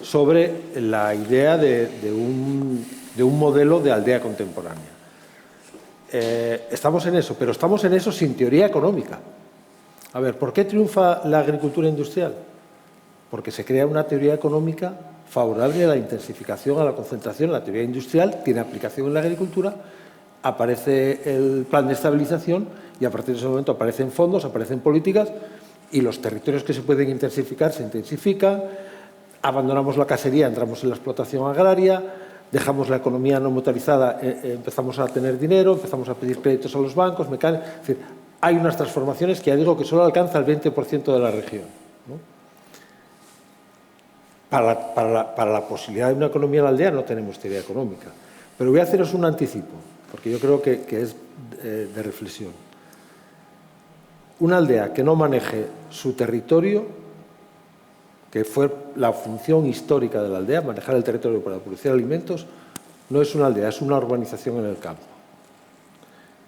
sobre la idea de un modelo de aldea contemporánea. Estamos en eso, pero estamos en eso sin teoría económica. A ver, ¿por qué triunfa la agricultura industrial? Porque se crea una teoría económica favorable a la intensificación, a la concentración. La teoría industrial tiene aplicación en la agricultura, aparece el plan de estabilización y a partir de ese momento aparecen fondos, aparecen políticas y los territorios que se pueden intensificar se intensifican, abandonamos la casería, entramos en la explotación agraria, dejamos la economía no motorizada, empezamos a tener dinero, empezamos a pedir créditos a los bancos, es decir, hay unas transformaciones que ya digo que solo alcanza el 20% de la región, ¿no? Para la posibilidad de una economía en la aldea no tenemos teoría económica. Pero voy a haceros un anticipo, porque yo creo que es de reflexión. una aldea que no maneje su territorio, que fue la función histórica de la aldea, manejar el territorio para producir alimentos, no es una aldea, es una urbanización en el campo.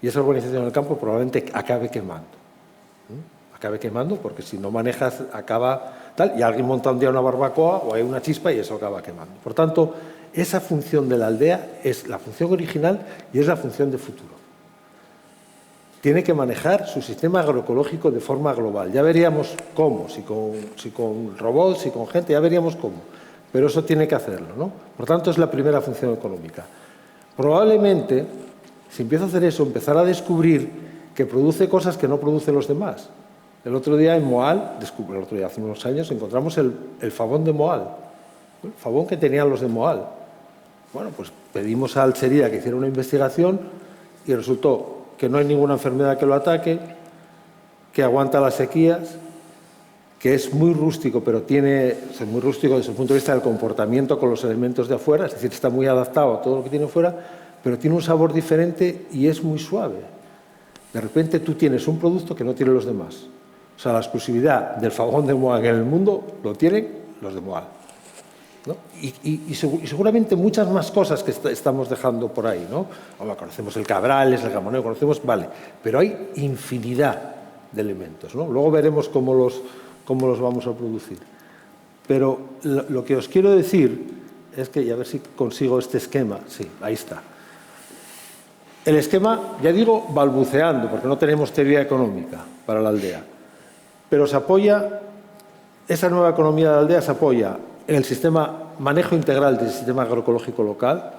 Y esa urbanización en el campo probablemente acabe quemando. Acabe quemando porque si no manejas acaba tal, y alguien monta un día una barbacoa o hay una chispa y eso acaba quemando. Por tanto, esa función de la aldea es la función original y es la función de futuro. Tiene que manejar su sistema agroecológico de forma global. Ya veríamos cómo, si con robots, si con gente, ya veríamos cómo. Pero eso tiene que hacerlo, ¿no? Por tanto, es la primera función económica. Probablemente, si empieza a hacer eso, empezará a descubrir que produce cosas que no producen los demás. El otro día en Moal, hace unos años, encontramos el favón de Moal, el favón que tenían los de Moal. Bueno, pues pedimos a Alcería que hiciera una investigación y resultó que no hay ninguna enfermedad que lo ataque, que aguanta las sequías, que es muy rústico, pero es muy rústico desde el punto de vista del comportamiento con los elementos de afuera, es decir, está muy adaptado a todo lo que tiene fuera, pero tiene un sabor diferente y es muy suave. De repente tú tienes un producto que no tienen los demás. O sea, la exclusividad del favón de Moal en el mundo lo tienen los de Moal, ¿no? Y seguramente muchas más cosas que estamos dejando por ahí, ¿no? Conocemos el cabrales, el gamoneo, conocemos, vale, pero hay infinidad de elementos, ¿no? Luego veremos cómo los vamos a producir. Pero lo que os quiero decir es que, y a ver si consigo este esquema, sí, ahí está. El esquema, ya digo, balbuceando, porque no tenemos teoría económica para la aldea, pero se apoya, esa nueva economía de la aldea se apoya en el sistema, manejo integral del sistema agroecológico local,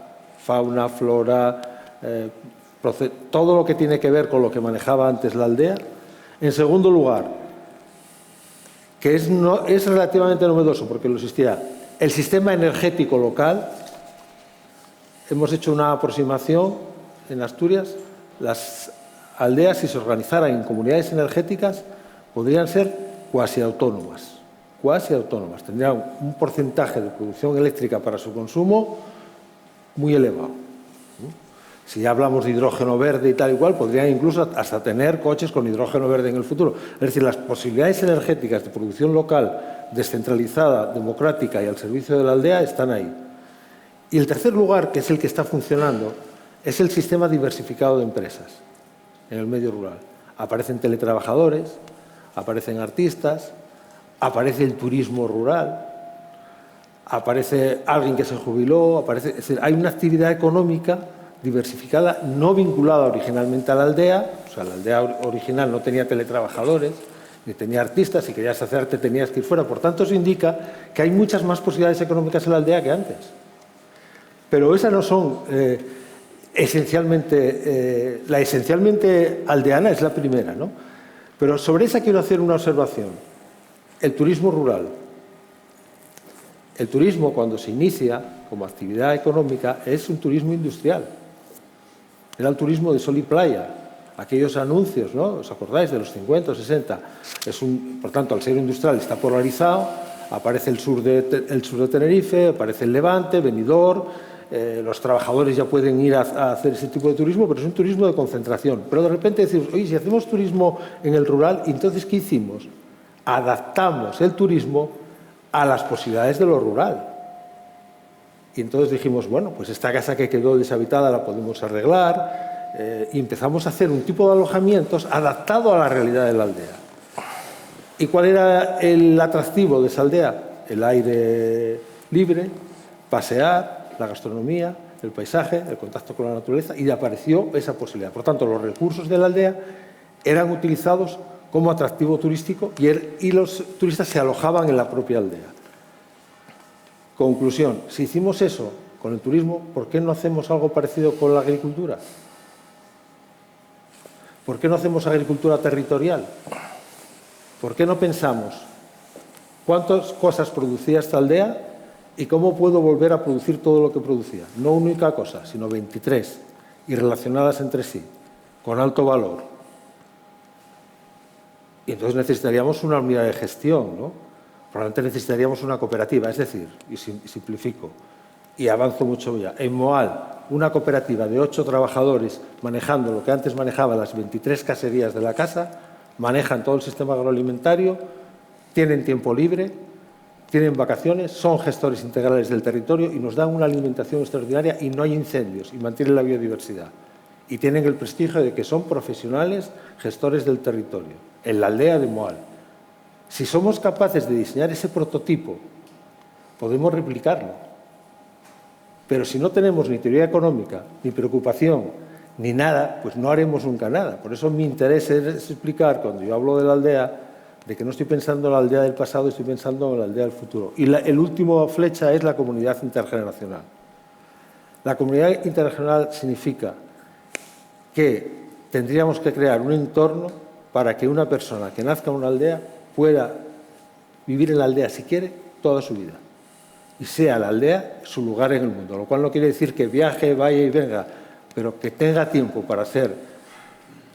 fauna, flora, todo lo que tiene que ver con lo que manejaba antes la aldea. En segundo lugar, que es relativamente novedoso porque lo existía, el sistema energético local. Hemos hecho una aproximación en Asturias. Las aldeas, si se organizaran en comunidades energéticas, podrían ser cuasi autónomas. Tendrían un porcentaje de producción eléctrica para su consumo muy elevado. Si ya hablamos de hidrógeno verde y tal y cual, podrían incluso hasta tener coches con hidrógeno verde en el futuro. Es decir, las posibilidades energéticas de producción local, descentralizada, democrática y al servicio de la aldea están ahí. Y el tercer lugar, que es el que está funcionando, es el sistema diversificado de empresas en el medio rural. Aparecen teletrabajadores, aparecen artistas, aparece el turismo rural, aparece alguien que se jubiló, es decir, hay una actividad económica diversificada, no vinculada originalmente a la aldea. O sea, la aldea original no tenía teletrabajadores, ni tenía artistas, si querías hacer arte tenías que ir fuera. Por tanto, eso indica que hay muchas más posibilidades económicas en la aldea que antes. Pero esas no son la esencialmente aldeana es la primera, ¿no? Pero sobre esa quiero hacer una observación. El turismo rural. El turismo, cuando se inicia como actividad económica, es un turismo industrial. Era el turismo de sol y playa. Aquellos anuncios, ¿no? ¿Os acordáis de los 50 o 60? Por tanto, al ser industrial está polarizado. Aparece el sur de Tenerife, aparece el Levante, Benidorm. Los trabajadores ya pueden ir a hacer ese tipo de turismo, pero es un turismo de concentración. Pero de repente decimos, oye, si hacemos turismo en el rural, ¿entonces qué hicimos? Adaptamos el turismo a las posibilidades de lo rural. Y entonces dijimos, bueno, pues esta casa que quedó deshabitada la podemos arreglar, y empezamos a hacer un tipo de alojamientos adaptado a la realidad de la aldea. ¿Y cuál era el atractivo de esa aldea? El aire libre, pasear, la gastronomía, el paisaje, el contacto con la naturaleza, y apareció esa posibilidad. Por tanto, los recursos de la aldea eran utilizados como atractivo turístico y los turistas se alojaban en la propia aldea. Conclusión, si hicimos eso con el turismo, ¿por qué no hacemos algo parecido con la agricultura? ¿Por qué no hacemos agricultura territorial? ¿Por qué no pensamos cuántas cosas producía esta aldea y cómo puedo volver a producir todo lo que producía? No una única cosa, sino 23, y relacionadas entre sí, con alto valor. Y entonces necesitaríamos una unidad de gestión, ¿no? Probablemente necesitaríamos una cooperativa, es decir, y simplifico, y avanzo mucho ya. En Moal, una cooperativa de 8 trabajadores manejando lo que antes manejaba las 23 caserías de la casa, manejan todo el sistema agroalimentario, tienen tiempo libre, tienen vacaciones, son gestores integrales del territorio y nos dan una alimentación extraordinaria y no hay incendios y mantienen la biodiversidad. Y tienen el prestigio de que son profesionales gestores del territorio, en la aldea de Moal. Si somos capaces de diseñar ese prototipo, podemos replicarlo. Pero si no tenemos ni teoría económica, ni preocupación, ni nada, pues no haremos nunca nada. Por eso mi interés es explicar, cuando yo hablo de la aldea, de que no estoy pensando en la aldea del pasado, estoy pensando en la aldea del futuro. Y el último flecha es la comunidad intergeneracional. La comunidad intergeneracional significa que tendríamos que crear un entorno para que una persona que nazca en una aldea pueda vivir en la aldea, si quiere, toda su vida. Y sea la aldea su lugar en el mundo, lo cual no quiere decir que viaje, vaya y venga, pero que tenga tiempo para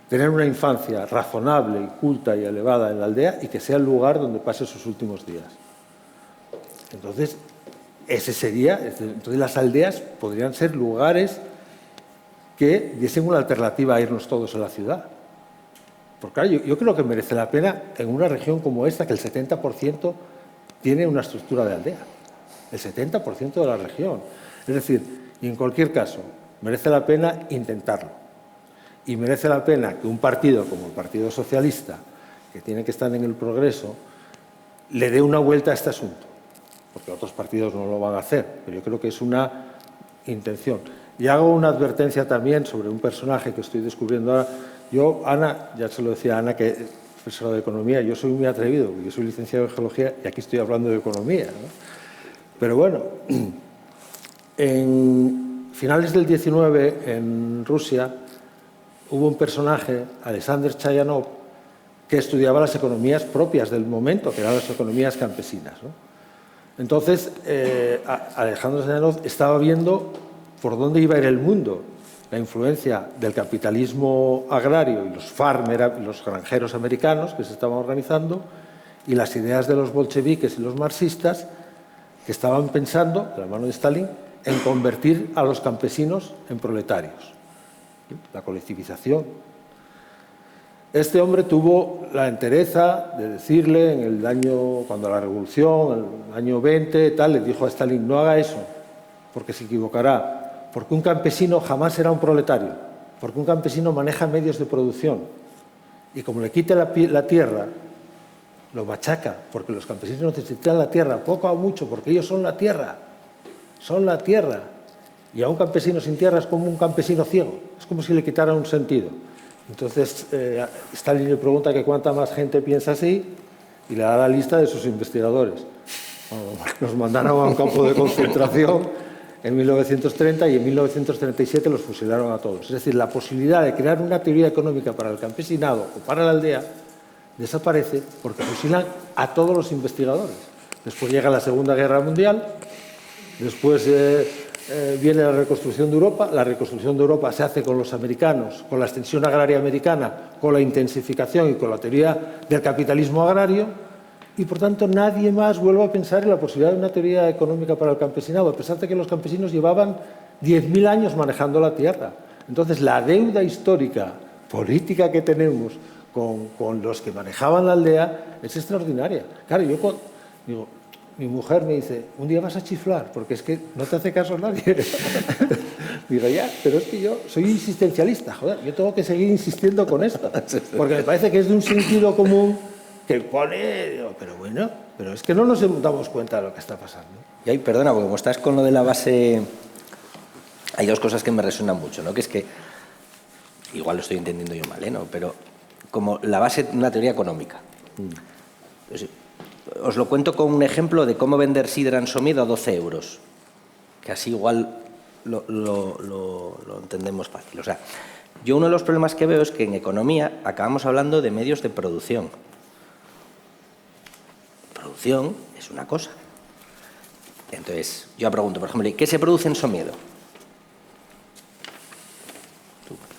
tener una infancia razonable, y culta y elevada en la aldea y que sea el lugar donde pase sus últimos días. Entonces, entonces las aldeas podrían ser lugares que diesen una alternativa a irnos todos a la ciudad. Porque claro, yo creo que merece la pena en una región como esta, que el 70% tiene una estructura de aldea. El 70% de la región. Es decir, y en cualquier caso, merece la pena intentarlo. Y merece la pena que un partido como el Partido Socialista, que tiene que estar en el progreso, le dé una vuelta a este asunto. Porque otros partidos no lo van a hacer, pero yo creo que es una intención. Y hago una advertencia también sobre un personaje que estoy descubriendo ahora. Yo, Ana, ya se lo decía a Ana, que es profesora de Economía, yo soy muy atrevido, porque yo soy licenciado en Geología y aquí estoy hablando de Economía, ¿no? Pero bueno, en finales del 19, en Rusia, hubo un personaje, Alexander Chayanov, que estudiaba las economías propias del momento, que eran las economías campesinas, ¿no? Entonces, Alexander Chayanov estaba viendo por dónde iba a ir el mundo, la influencia del capitalismo agrario y los farmers, los granjeros americanos que se estaban organizando, y las ideas de los bolcheviques y los marxistas, que estaban pensando, de la mano de Stalin, en convertir a los campesinos en proletarios. La colectivización. Este hombre tuvo la entereza de decirle en el año, cuando la revolución, en el año 20, tal, le dijo a Stalin, no haga eso, porque se equivocará, porque un campesino jamás será un proletario, porque un campesino maneja medios de producción, y como le quite la tierra, lo machaca, porque los campesinos necesitan la tierra, poco o mucho, porque ellos son la tierra, y a un campesino sin tierra es como un campesino ciego, es como si le quitaran un sentido. Entonces, Stalin le pregunta que cuánta más gente piensa así y le da la lista de sus investigadores. Los mandaron a un campo de concentración en 1930 y en 1937 los fusilaron a todos. Es decir, la posibilidad de crear una teoría económica para el campesinado o para la aldea desaparece porque fusilan a todos los investigadores. Después llega la Segunda Guerra Mundial, después viene la reconstrucción de Europa. La reconstrucción de Europa se hace con los americanos, con la extensión agraria americana, con la intensificación y con la teoría del capitalismo agrario, y por tanto nadie más vuelve a pensar en la posibilidad de una teoría económica para el campesinado, a pesar de que los campesinos llevaban 10.000 años manejando la tierra. Entonces, la deuda histórica, política que tenemos con los que manejaban la aldea es extraordinaria. Claro, yo digo, mi mujer me dice, un día vas a chiflar, porque es que no te hace caso nadie. Digo, ya, pero es que yo soy insistencialista, joder, yo tengo que seguir insistiendo con esto, porque me parece que es de un sentido común que pone, pero bueno, pero es que no nos damos cuenta de lo que está pasando. Y ahí, perdona, porque como estás con lo de la base, hay dos cosas que me resuenan mucho, ¿no? Que es que, igual lo estoy entendiendo yo mal, ¿no? Pero como la base de una teoría económica. Os lo cuento con un ejemplo de cómo vender sidra en Somiedo a 12 euros, que así igual lo entendemos fácil. O sea, yo uno de los problemas que veo es que en economía acabamos hablando de medios de producción. Producción es una cosa. Entonces, yo pregunto, por ejemplo, ¿qué se produce en Somiedo?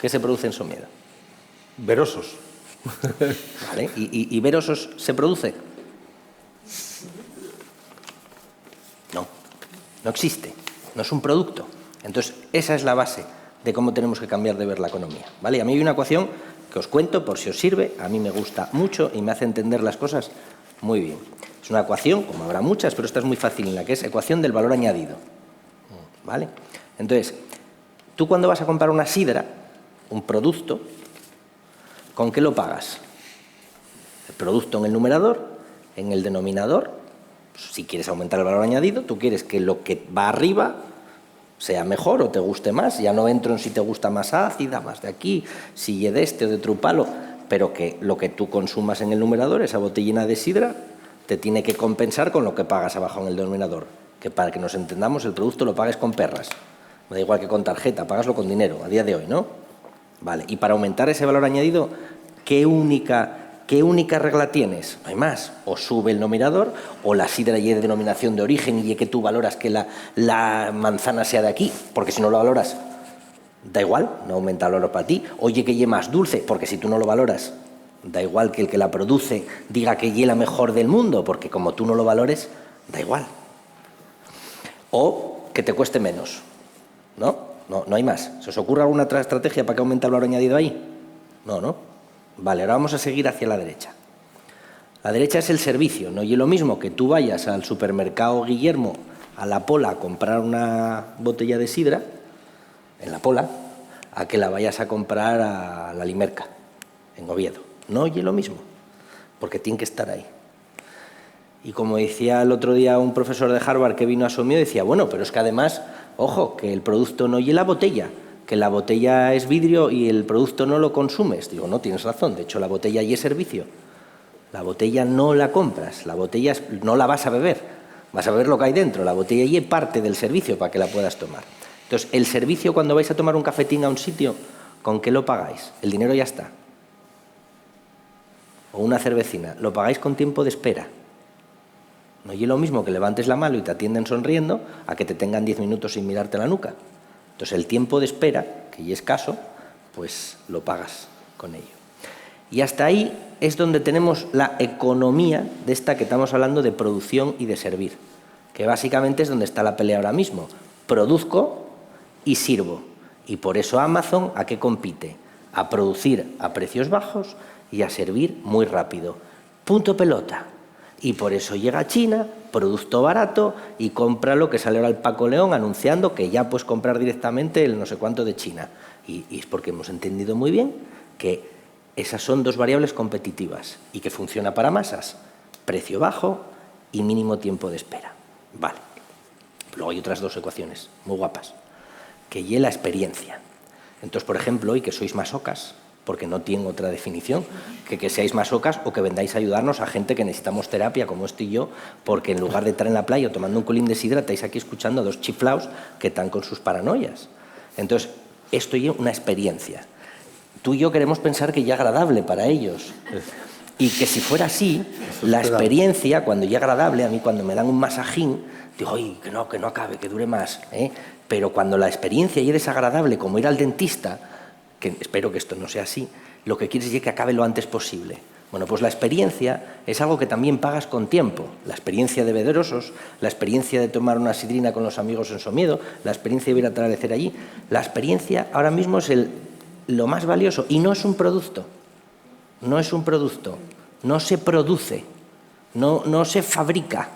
¿Qué se produce en Somiedo? Verosos. ¿Vale? ¿Y Verosos se produce? No existe, no es un producto. Entonces, esa es la base de cómo tenemos que cambiar de ver la economía, ¿vale? A mí hay una ecuación que os cuento por si os sirve. A mí me gusta mucho y me hace entender las cosas muy bien. Es una ecuación, como habrá muchas, pero esta es muy fácil, en la que es ecuación del valor añadido. ¿Vale? Entonces, tú cuando vas a comprar una sidra, un producto, ¿con qué lo pagas? El producto en el numerador, en el denominador. Si quieres aumentar el valor añadido, tú quieres que lo que va arriba sea mejor o te guste más. Ya no entro en si te gusta más ácida, más de aquí, si de este o de otro palo, pero que lo que tú consumas en el numerador, esa botellina de sidra, te tiene que compensar con lo que pagas abajo en el denominador. Que para que nos entendamos, el producto lo pagues con perras. Me da igual que con tarjeta, págaslo con dinero, a día de hoy, ¿no? Vale, y para aumentar ese valor añadido, ¿qué única regla tienes? No hay más. O sube el numerador, o la sidra y de denominación de origen y que tú valoras que la manzana sea de aquí, porque si no lo valoras, da igual, no aumenta el valor para ti. Oye, que lleve más dulce, porque si tú no lo valoras, da igual que el que la produce diga que lleve la mejor del mundo, porque como tú no lo valores, da igual. O que te cueste menos, ¿no? No hay más. ¿Se os ocurre alguna otra estrategia para que aumente el valor añadido ahí? No. Vale, ahora vamos a seguir hacia la derecha. La derecha es el servicio. No y es lo mismo que tú vayas al supermercado Guillermo, a La Pola, a comprar una botella de sidra, en La Pola, a que la vayas a comprar a la Limerca, en Oviedo. No y es lo mismo, porque tiene que estar ahí. Y como decía el otro día un profesor de Harvard que vino a Somío, decía, bueno, pero es que además, ojo, que el producto no y la botella, que la botella es vidrio y el producto no lo consumes. Digo, no, tienes razón, de hecho la botella y es servicio. La botella no la compras, la botella no la vas a beber, vas a beber lo que hay dentro, la botella y es parte del servicio para que la puedas tomar. Entonces, el servicio cuando vais a tomar un cafetín a un sitio, ¿con qué lo pagáis? El dinero ya está. O una cervecina, lo pagáis con tiempo de espera. No es lo mismo que levantes la mano y te atienden sonriendo a que te tengan 10 minutos sin mirarte la nuca. Entonces, el tiempo de espera, que ya es escaso, pues lo pagas con ello. Y hasta ahí es donde tenemos la economía de esta que estamos hablando de producción y de servir, que básicamente es donde está la pelea ahora mismo. Produzco y sirvo. Y por eso Amazon, ¿a qué compite? A producir a precios bajos y a servir muy rápido. Punto pelota. Y por eso llega a China, producto barato, y compra lo que sale ahora el Paco León anunciando que ya puedes comprar directamente el no sé cuánto de China. Y es porque hemos entendido muy bien que esas son dos variables competitivas y que funciona para masas. Precio bajo y mínimo tiempo de espera. Vale. Luego hay otras dos ecuaciones muy guapas, que es la experiencia. Entonces, por ejemplo, hoy que sois masocas, porque no tiene otra definición, que seáis masocas o que vendáis a ayudarnos a gente que necesitamos terapia, como estoy yo, porque en lugar de estar en la playa o tomando un colín de sidra, estáis aquí escuchando a dos chiflaos que están con sus paranoias. Entonces, esto es una experiencia. Tú y yo queremos pensar que ya es agradable para ellos. Y que si fuera así, la experiencia, cuando ya es agradable, a mí cuando me dan un masajín, digo, ay, que no acabe, que dure más. Pero cuando la experiencia ya es desagradable, como ir al dentista, que espero que esto no sea así, lo que quieres es que acabe lo antes posible. Bueno, pues la experiencia es algo que también pagas con tiempo. La experiencia de beber osos, la experiencia de tomar una sidrina con los amigos en Somiedo, la experiencia de ir a atardecer allí. La experiencia ahora mismo es lo más valioso y no es un producto. No es un producto. No se produce. No se fabrica.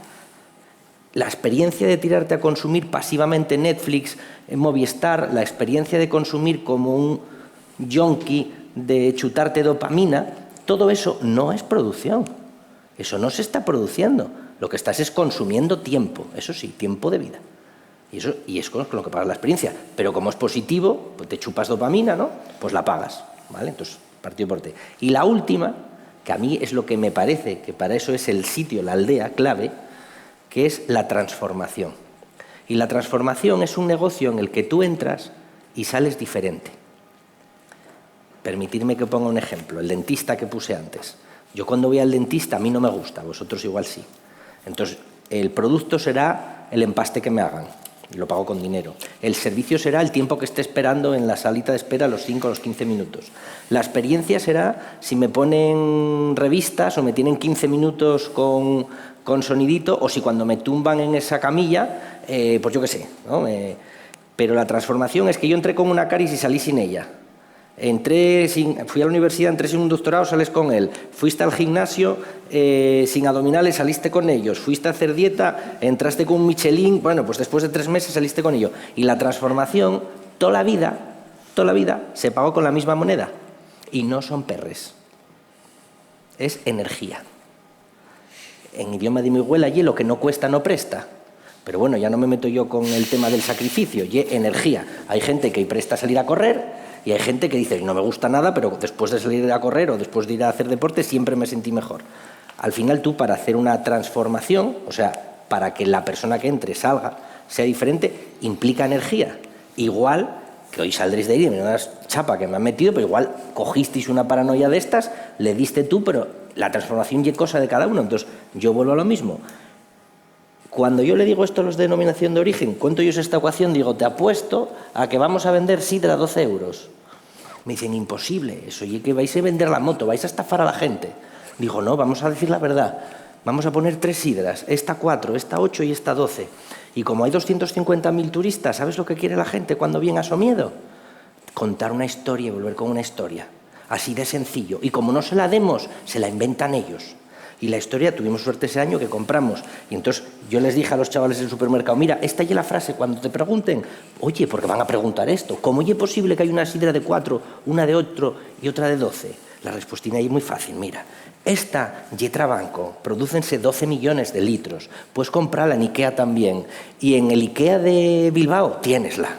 La experiencia de tirarte a consumir pasivamente Netflix, Movistar, la experiencia de consumir como un yonki, de chutarte dopamina, todo eso no es producción. Eso no se está produciendo. Lo que estás es consumiendo tiempo, eso sí, tiempo de vida. Y es con lo que pagas la experiencia. Pero como es positivo, pues te chupas dopamina, ¿no? Pues la pagas, ¿vale? Entonces, partido por ti. Y la última, que a mí es lo que me parece, que para eso es el sitio, la aldea clave, que es la transformación. Y la transformación es un negocio en el que tú entras y sales diferente. Permitidme que ponga un ejemplo, el dentista que puse antes. Yo cuando voy al dentista, a mí no me gusta, vosotros igual sí. Entonces, el producto será el empaste que me hagan, y lo pago con dinero. El servicio será el tiempo que esté esperando en la salita de espera, los 5 o los 15 minutos. La experiencia será si me ponen revistas o me tienen 15 minutos con sonidito, o si cuando me tumban en esa camilla, pues yo qué sé, ¿no? Pero la transformación es que yo entré con una caries y salí sin ella. Fui a la universidad, entré sin un doctorado, sales con él. Fuiste al gimnasio sin abdominales, saliste con ellos. Fuiste a hacer dieta, entraste con un Michelin. Bueno, pues después de 3 meses saliste con ellos. Y la transformación, toda la vida, se pagó con la misma moneda. Y no son perres. Es energía. En idioma de mi abuela, y lo que no cuesta no presta. Pero bueno, ya no me meto yo con el tema del sacrificio. Y energía. Hay gente que presta salir a correr. Y hay gente que dice, no me gusta nada, pero después de salir a correr o después de ir a hacer deporte siempre me sentí mejor. Al final tú, para hacer una transformación, o sea, para que la persona que entre salga, sea diferente, implica energía. Igual que hoy saldréis de ahí, me das chapa que me han metido, pero igual cogisteis una paranoia de estas, le diste tú, pero la transformación es cosa de cada uno. Entonces, yo vuelvo a lo mismo. Cuando yo le digo esto a los de denominación de origen, cuento yo esta ecuación, digo, te apuesto a que vamos a vender sidra a 12 euros. Me dicen, imposible, eso, y que vais a vender la moto, vais a estafar a la gente. Digo, no, vamos a decir la verdad. Vamos a poner 3 sidras, esta 4, esta 8 y esta 12. Y como hay 250.000 turistas, ¿sabes lo que quiere la gente cuando viene a Somiedo? Contar una historia y volver con una historia. Así de sencillo. Y como no se la demos, se la inventan ellos. Y la historia, tuvimos suerte ese año que compramos. Y entonces yo les dije a los chavales del supermercado, mira, esta es la frase, cuando te pregunten, oye, porque van a preguntar esto, ¿cómo es posible que hay una sidra de 4, una de 8 y otra de 12? La respuesta ahí es muy fácil, mira. Esta Yetra Banco, prodúcense 12 millones de litros, puedes comprarla en Ikea también. Y en el Ikea de Bilbao, tiénesla.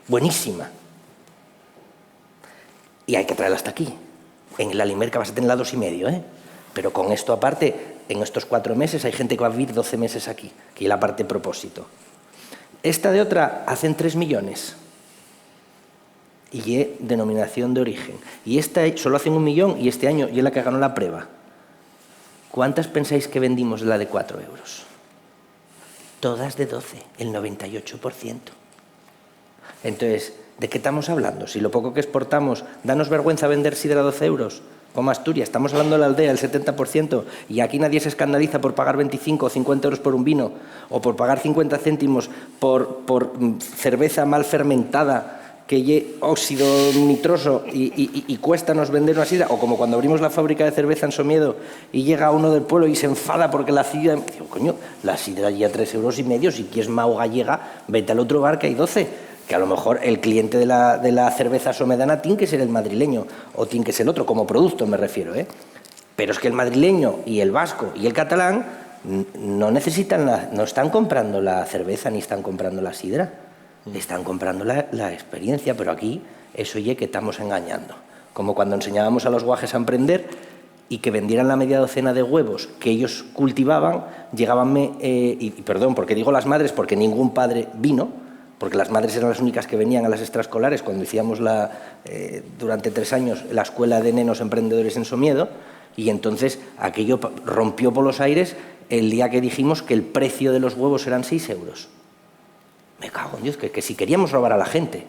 Buenísima. Y hay que traerla hasta aquí. En la Alimerca vas a tenerla 2,5, ¿eh? Pero con esto aparte, en estos 4 meses hay gente que va a vivir 12 meses aquí, que es la parte propósito. Esta de otra hacen 3 millones. Y es denominación de origen. Y esta solo hacen 1 millón y este año y es la que ganó la prueba. ¿Cuántas pensáis que vendimos de la de 4 euros? Todas de 12, el 98%. Entonces, ¿de qué estamos hablando? Si lo poco que exportamos, danos vergüenza vender sidra a 12 euros. Como Asturias, estamos hablando de la aldea, el 70%, y aquí nadie se escandaliza por pagar 25 o 50 euros por un vino, o por pagar 50 céntimos por cerveza mal fermentada, que lleva óxido nitroso y cuéstanos vender una sidra, o como cuando abrimos la fábrica de cerveza en Somiedo y llega uno del pueblo y se enfada porque la sidra... Digo, coño, la sidra ya 3,5 euros, si quieres Mau gallega, vete al otro bar que hay 12. Que a lo mejor el cliente de la cerveza somedana tiene que ser el madrileño o tiene que ser el otro, como producto me refiero, ¿eh? Pero es que el madrileño y el vasco y el catalán no necesitan no están comprando la cerveza ni están comprando la sidra, están comprando la experiencia, pero aquí eso ya que estamos engañando. Como cuando enseñábamos a los guajes a emprender y que vendieran la media docena de huevos que ellos cultivaban, llegábanme, y perdón, porque digo las madres, porque ningún padre vino, porque las madres eran las únicas que venían a las extraescolares cuando hacíamos durante 3 años la escuela de nenos emprendedores en Somiedo, y entonces aquello rompió por los aires el día que dijimos que el precio de los huevos eran 6 euros. Me cago en Dios, que si queríamos robar a la gente.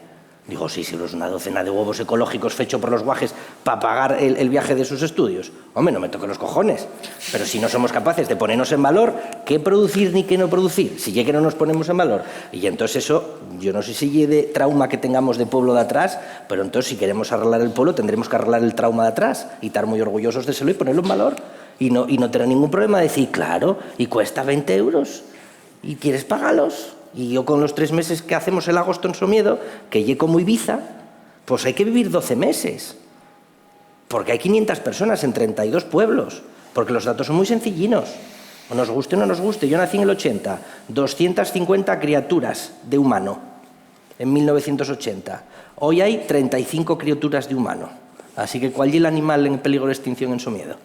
Digo, 6 euros una docena de huevos ecológicos fecho por los guajes para pagar el viaje de sus estudios. Hombre, no me toque los cojones. Pero si no somos capaces de ponernos en valor, ¿qué producir ni qué no producir? Si ya que no nos ponemos en valor. Y entonces eso, yo no sé si es de trauma que tengamos de pueblo de atrás, pero entonces si queremos arreglar el pueblo tendremos que arreglar el trauma de atrás y estar muy orgullosos de serlo y ponerlo en valor. Y no tener ningún problema de decir, claro, y cuesta 20 euros. ¿Y quieres pagarlos? Y yo con los 3 meses que hacemos el agosto en Somiedo, que llego como Ibiza, pues hay que vivir 12 meses. Porque hay 500 personas en 32 pueblos. Porque los datos son muy sencillinos. O nos guste o no nos guste. Yo nací en el 80. 250 criaturas de humano en 1980. Hoy hay 35 criaturas de humano. Así que ¿cuál es el animal en peligro de extinción en Somiedo?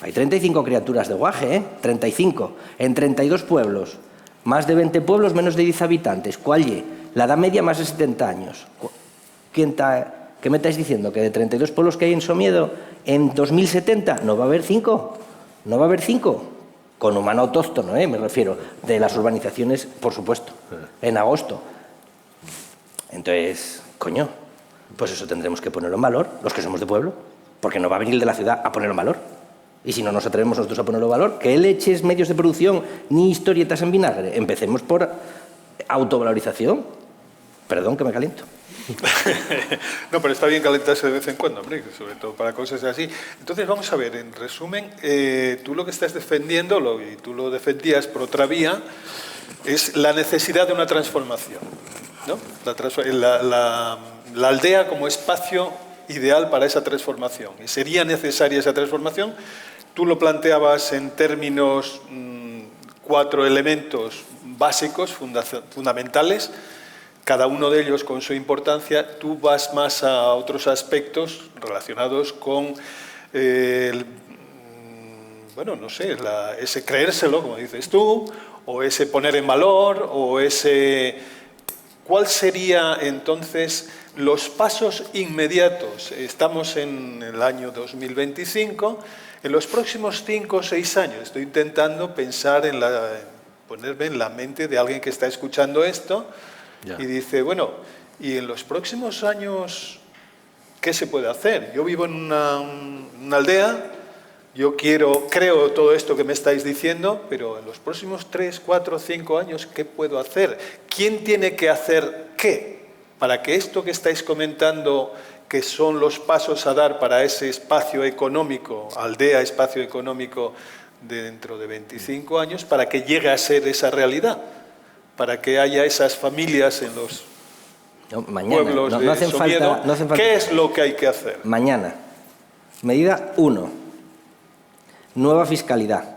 Hay 35 criaturas de guaje, ¿eh? 35. En 32 pueblos. Más de 20 pueblos, menos de 10 habitantes. ¿Cuál es? La edad media más de 70 años. ¿Qué me estáis diciendo? ¿Que de 32 pueblos que hay en Somiedo, en 2070 no va a haber 5? ¿No va a haber 5? Con humano autóctono, me refiero. De las urbanizaciones, por supuesto. En agosto. Entonces, coño, pues eso tendremos que ponerlo en valor, los que somos de pueblo. Porque no va a venir el de la ciudad a ponerlo en valor. Y si no nos atrevemos nosotros a ponerlo en valor, ¿qué leches, medios de producción, ni historietas en vinagre? Empecemos por autovalorización. Perdón que me caliento. No, pero está bien calentarse de vez en cuando, hombre, sobre todo para cosas así. Entonces, vamos a ver, en resumen, tú lo que estás defendiendo, y tú lo defendías por otra vía, es la necesidad de una transformación, ¿no? La aldea como espacio ideal para esa transformación. Y sería necesaria esa transformación. Tú lo planteabas en términos, 4 elementos básicos, fundamentales, cada uno de ellos con su importancia. Tú vas más a otros aspectos relacionados con, bueno, no sé, ese creérselo, como dices tú, o ese poner en valor, o ese... ¿Cuál sería entonces los pasos inmediatos? Estamos en el año 2025, en los próximos 5 o 6 años. Estoy intentando pensar ponerme en la mente de alguien que está escuchando esto y dice, bueno, ¿y en los próximos años qué se puede hacer? Yo vivo en una aldea, yo creo todo esto que me estáis diciendo, pero en los próximos 3, 4, 5 años, ¿qué puedo hacer? ¿Quién tiene que hacer qué? Para que esto que estáis comentando, que son los pasos a dar para ese espacio económico, aldea, espacio económico de dentro de 25 años, para que llegue a ser esa realidad, para que haya esas familias en los pueblos de Somiedo. No hacen falta. ¿Qué es lo que hay que hacer? Mañana. Medida 1. Nueva fiscalidad.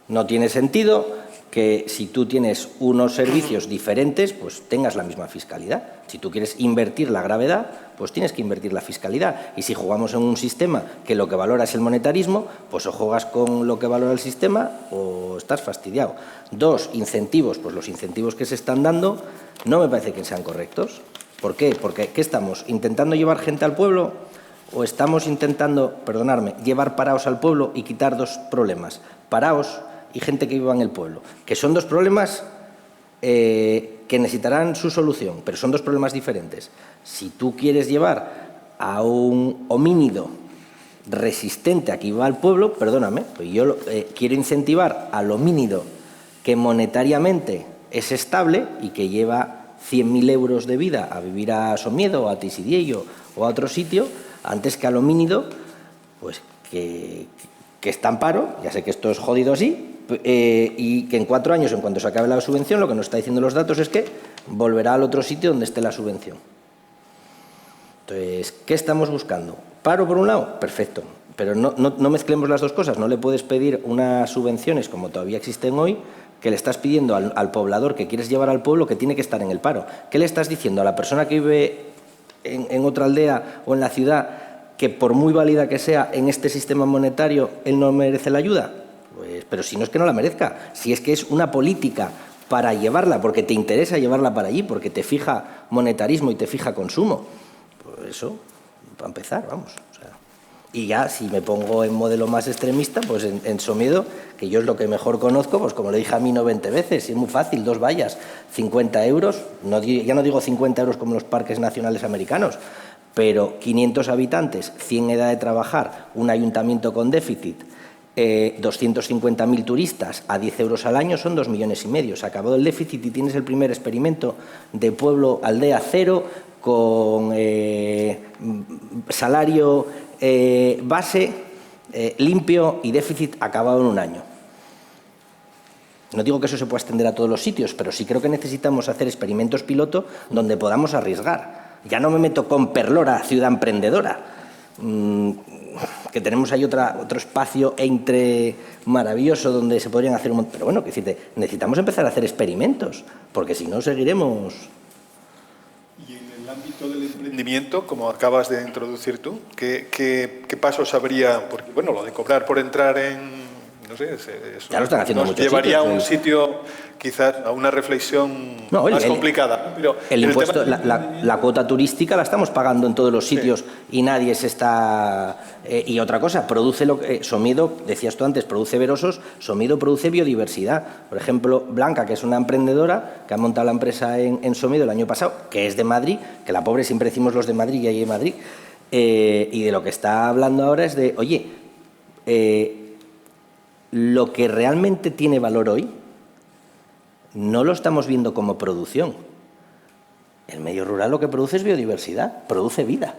No tiene sentido que si tú tienes unos servicios diferentes, pues tengas la misma fiscalidad. Si tú quieres invertir la gravedad, pues tienes que invertir la fiscalidad. Y si jugamos en un sistema que lo que valora es el monetarismo, pues o juegas con lo que valora el sistema o estás fastidiado. 2, incentivos. Pues los incentivos que se están dando no me parece que sean correctos. ¿Por qué? Porque ¿qué estamos? ¿Intentando llevar gente al pueblo? ¿O estamos intentando, perdonadme, llevar paraos al pueblo y quitar 2 problemas? Paraos y gente que viva en el pueblo, que son 2 problemas que necesitarán su solución, pero son 2 problemas diferentes. Si tú quieres llevar a un homínido resistente a que viva al pueblo, perdóname, pues yo quiero incentivar al homínido que monetariamente es estable y que lleva 100.000 euros de vida a vivir a Somiedo o a Tisidiello o a otro sitio, antes que al homínido, pues que está en paro, ya sé que esto es jodido así, y que en 4 años, en cuanto se acabe la subvención, lo que nos está diciendo los datos es que volverá al otro sitio donde esté la subvención. Entonces, ¿qué estamos buscando? ¿Paro por un lado? Perfecto, pero no mezclemos las 2 cosas. No le puedes pedir unas subvenciones como todavía existen hoy, que le estás pidiendo al poblador que quieres llevar al pueblo que tiene que estar en el paro. ¿Qué le estás diciendo a la persona que vive en otra aldea o en la ciudad que por muy válida que sea en este sistema monetario él no merece la ayuda? Pues, pero si no es que no la merezca, si es que es una política para llevarla, porque te interesa llevarla para allí, porque te fija monetarismo y te fija consumo, pues eso, para empezar, vamos. O sea, y ya, si me pongo en modelo más extremista, pues en Somiedo, que yo es lo que mejor conozco, pues como le dije a mí 20 veces, es muy fácil, 2 vallas, 50 euros, ya no digo 50 euros como los parques nacionales americanos, pero 500 habitantes, 100 edad de trabajar, un ayuntamiento con déficit, 250.000 turistas a 10 euros al año son 2,5 millones. Se ha acabado el déficit y tienes el primer experimento de pueblo aldea cero con salario base limpio y déficit acabado en un año. No digo que eso se pueda extender a todos los sitios, pero sí creo que necesitamos hacer experimentos piloto donde podamos arriesgar. Ya no me meto con Perlora, ciudad emprendedora, que tenemos ahí otro espacio maravilloso donde se podrían hacer un montón. Pero bueno, necesitamos empezar a hacer experimentos, porque si no seguiremos. Y en el ámbito del emprendimiento, como acabas de introducir tú, ¿qué pasos habría? Porque bueno, lo de cobrar por entrar en... No sé, eso ya lo están haciendo nos muchos llevaría sitios, a un sitio, quizás, a una reflexión más complicada. Pero el impuesto, la cuota turística la estamos pagando en todos los sitios y nadie se está... y otra cosa, Somiedo, decías tú antes, produce verosos, Somiedo produce biodiversidad. Por ejemplo, Blanca, que es una emprendedora que ha montado la empresa en Somiedo el año pasado, que es de Madrid, que la pobre siempre decimos los de Madrid y ahí en Madrid, y de lo que está hablando ahora es de, oye, lo que realmente tiene valor hoy no lo estamos viendo como producción. El medio rural lo que produce es biodiversidad, produce vida.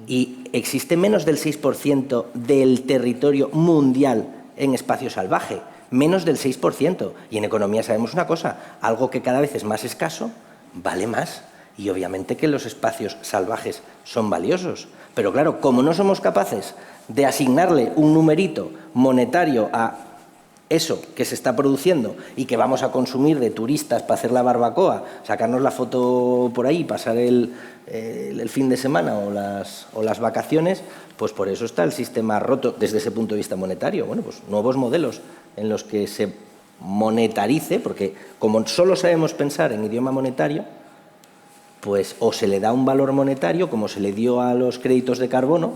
Y existe menos del 6% del territorio mundial en espacio salvaje, menos del 6%. Y en economía sabemos una cosa, algo que cada vez es más escaso, vale más. Y obviamente que los espacios salvajes son valiosos. Pero claro, como no somos capaces de asignarle un numerito monetario a eso que se está produciendo y que vamos a consumir de turistas para hacer la barbacoa, sacarnos la foto por ahí, pasar el fin de semana o las vacaciones, pues por eso está el sistema roto desde ese punto de vista monetario. Bueno, pues nuevos modelos en los que se monetarice, porque como solo sabemos pensar en idioma monetario, pues o se le da un valor monetario, como se le dio a los créditos de carbono,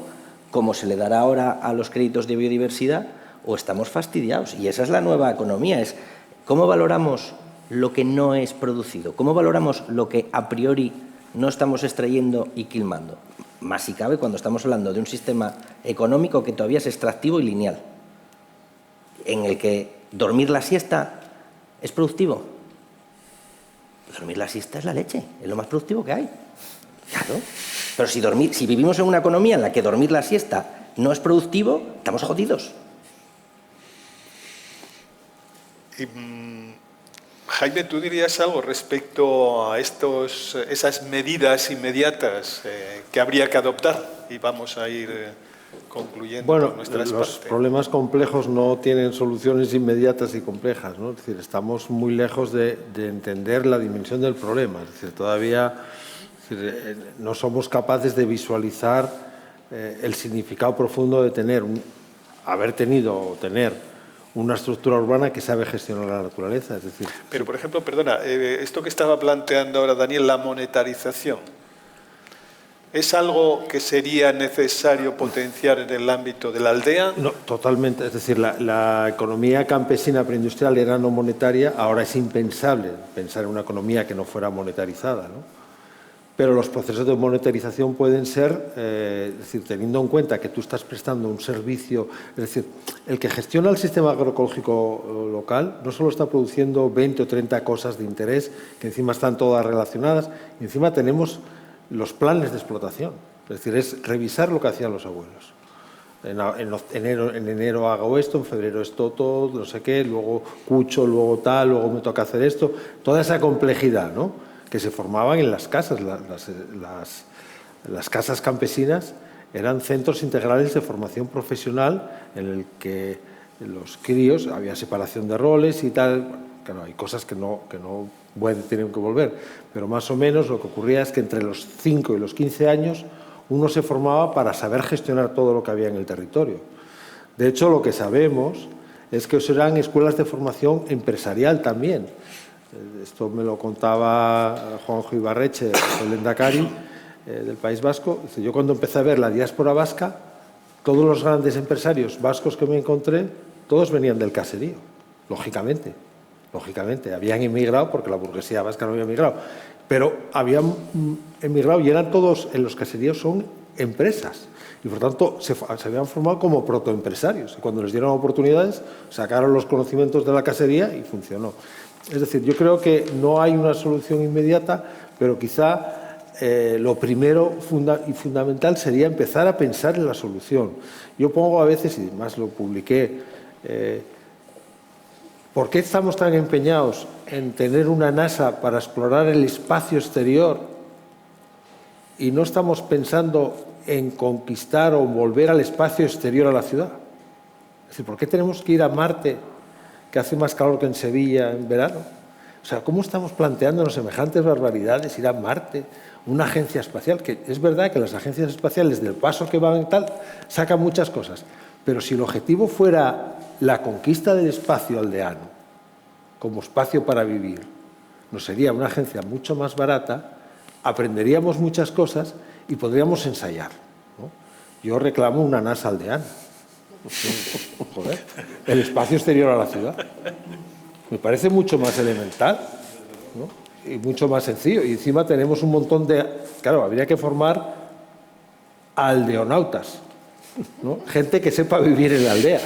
como se le dará ahora a los créditos de biodiversidad, o estamos fastidiados. Y esa es la nueva economía, es cómo valoramos lo que no es producido, cómo valoramos lo que a priori no estamos extrayendo y quilmando. Más si cabe cuando estamos hablando de un sistema económico que todavía es extractivo y lineal, en el que dormir la siesta es productivo. Dormir la siesta es la leche, es lo más productivo que hay. Claro. Pero si vivimos en una economía en la que dormir la siesta no es productivo, estamos jodidos. Jaime, ¿tú dirías algo respecto a esas medidas inmediatas que habría que adoptar? Y vamos a ir concluyendo por nuestras los partes. Problemas complejos no tienen soluciones inmediatas y complejas, ¿no? Es decir, estamos muy lejos de entender la dimensión del problema. Es decir, todavía no somos capaces de visualizar el significado profundo de haber tenido o tener una estructura urbana que sabe gestionar la naturaleza. Es decir, pero, por ejemplo, perdona, esto que estaba planteando ahora Daniel, la monetarización, ¿es algo que sería necesario potenciar en el ámbito de la aldea? No, totalmente. Es decir, la economía campesina preindustrial era no monetaria, ahora es impensable pensar en una economía que no fuera monetarizada, ¿no? Pero los procesos de monetarización pueden ser, es decir, teniendo en cuenta que tú estás prestando un servicio, es decir, el que gestiona el sistema agroecológico local no solo está produciendo 20 o 30 cosas de interés, que encima están todas relacionadas, y encima tenemos los planes de explotación, es decir, es revisar lo que hacían los abuelos. En enero hago esto, en febrero esto, todo, no sé qué, luego cucho, luego tal, luego me toca hacer esto, toda esa complejidad, ¿no?, que se formaban en las casas. Las casas campesinas eran centros integrales de formación profesional en el que los críos, había separación de roles y tal. Claro, hay cosas que no tienen que volver, pero más o menos lo que ocurría es que entre los 5 y los 15 años uno se formaba para saber gestionar todo lo que había en el territorio. De hecho, lo que sabemos es que eran escuelas de formación empresarial también. Esto me lo contaba Juanjo Ibarreche, el lehendakari del País Vasco. Yo cuando empecé a ver la diáspora vasca, todos los grandes empresarios vascos que me encontré, todos venían del caserío, lógicamente. Habían emigrado porque la burguesía vasca no había emigrado, pero habían emigrado y eran todos, en los caseríos son empresas. Y por tanto se habían formado como protoempresarios. Y cuando les dieron oportunidades, sacaron los conocimientos de la casería y funcionó. Es decir, yo creo que no hay una solución inmediata, pero quizá lo primero y fundamental sería empezar a pensar en la solución. Yo pongo a veces, y además lo publiqué, ¿por qué estamos tan empeñados en tener una NASA para explorar el espacio exterior y no estamos pensando en conquistar o volver al espacio exterior a la ciudad? Es decir, ¿por qué tenemos que ir a Marte, que hace más calor que en Sevilla en verano? O sea, ¿cómo estamos planteándonos semejantes barbaridades, ir a Marte, una agencia espacial? Que es verdad que las agencias espaciales, del paso que van y tal, sacan muchas cosas, pero si el objetivo fuera la conquista del espacio aldeano como espacio para vivir, nos sería una agencia mucho más barata, aprenderíamos muchas cosas y podríamos ensayar, ¿no? Yo reclamo una NASA aldeana. Joder, el espacio exterior a la ciudad. Me parece mucho más elemental, ¿no?, y mucho más sencillo. Y encima tenemos un montón de... Claro, habría que formar aldeonautas, ¿no?, gente que sepa vivir en la aldea,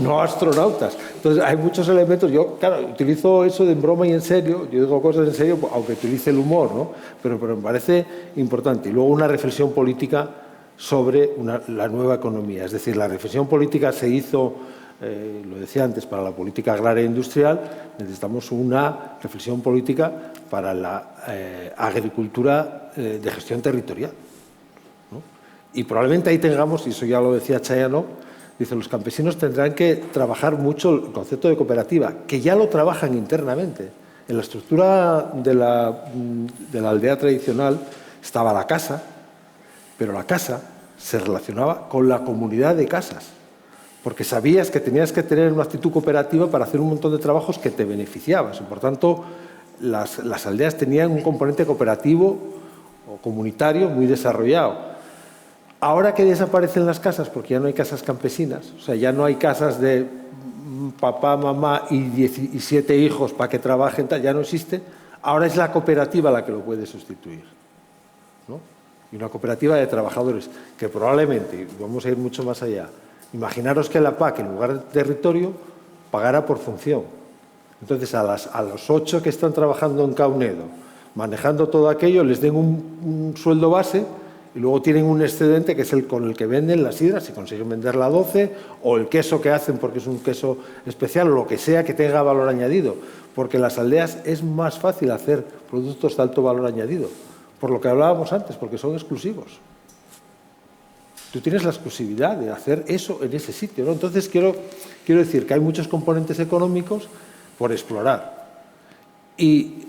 no astronautas. Entonces, hay muchos elementos. Yo, claro, utilizo eso de en broma y en serio. Yo digo cosas en serio, aunque utilice el humor, ¿no? Pero me parece importante. Y luego una reflexión política sobre la nueva economía. Es decir, la reflexión política se hizo, lo decía antes, para la política agraria e industrial. Necesitamos una reflexión política para la agricultura de gestión territorial, ¿no? Y probablemente ahí tengamos, y eso ya lo decía Chayano, dice, los campesinos tendrán que trabajar mucho el concepto de cooperativa, que ya lo trabajan internamente. En la estructura de la aldea tradicional estaba la casa, pero la casa se relacionaba con la comunidad de casas, porque sabías que tenías que tener una actitud cooperativa para hacer un montón de trabajos que te beneficiabas. Y por tanto, las aldeas tenían un componente cooperativo o comunitario muy desarrollado. Ahora que desaparecen las casas, porque ya no hay casas campesinas, o sea, ya no hay casas de papá, mamá y 17 hijos para que trabajen, ya no existe, ahora es la cooperativa la que lo puede sustituir, ¿no? Y una cooperativa de trabajadores que probablemente, vamos a ir mucho más allá, imaginaros que la PAC, en lugar de territorio, pagara por función. Entonces, a los 8 que están trabajando en Caunedo, manejando todo aquello, les den un sueldo base y luego tienen un excedente que es el con el que venden las sidras, si consiguen venderla a 12, o el queso que hacen porque es un queso especial, o lo que sea que tenga valor añadido. Porque en las aldeas es más fácil hacer productos de alto valor añadido, por lo que hablábamos antes, porque son exclusivos. Tú tienes la exclusividad de hacer eso en ese sitio, ¿no? Entonces, quiero decir que hay muchos componentes económicos por explorar. Y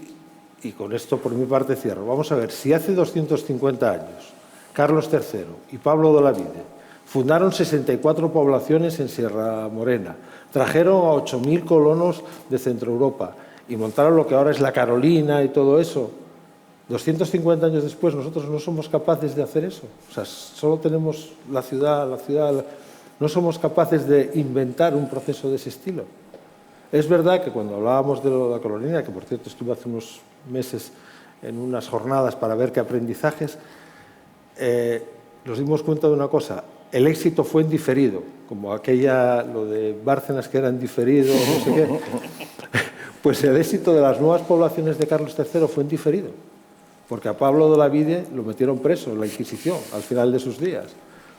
con esto, por mi parte, cierro. Vamos a ver, si hace 250 años Carlos III y Pablo de Olavide fundaron 64 poblaciones en Sierra Morena, trajeron a 8.000 colonos de Centro Europa y montaron lo que ahora es la Carolina y todo eso, 250 años después nosotros no somos capaces de hacer eso. O sea, solo tenemos la ciudad, no somos capaces de inventar un proceso de ese estilo. Es verdad que cuando hablábamos de la Carolina, que por cierto estuve hace unos meses en unas jornadas para ver qué aprendizajes, nos dimos cuenta de una cosa: el éxito fue en diferido, como lo de Bárcenas que era en diferido, no sé qué. Pues el éxito de las nuevas poblaciones de Carlos III fue en diferido, porque a Pablo de Olavide lo metieron preso en la Inquisición al final de sus días,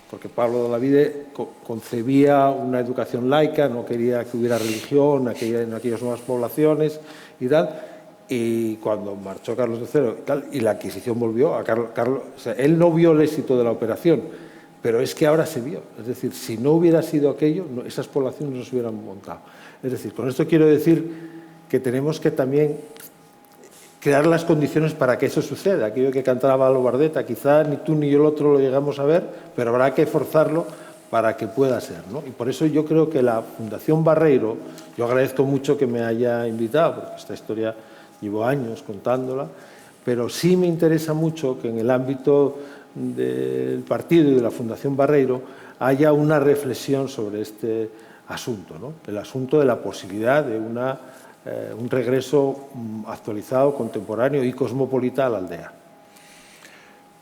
porque Pablo de Olavide concebía una educación laica, no quería que hubiera religión en aquellas nuevas poblaciones y tal. Y cuando marchó Carlos III y la Inquisición volvió a Carlos, o sea, él no vio el éxito de la operación, pero es que ahora se vio. Es decir, si no hubiera sido aquello, esas poblaciones no se hubieran montado. Es decir, con esto quiero decir que tenemos que también crear las condiciones para que eso suceda. Aquello que cantaba Lobardeta, quizá ni tú ni yo el otro lo llegamos a ver, pero habrá que forzarlo para que pueda ser, ¿no? Y por eso yo creo que la Fundación Barreiro, yo agradezco mucho que me haya invitado, porque esta historia llevo años contándola, pero sí me interesa mucho que en el ámbito del partido y de la Fundación Barreiro haya una reflexión sobre este asunto, ¿no? El asunto de la posibilidad de un regreso actualizado, contemporáneo y cosmopolita a la aldea.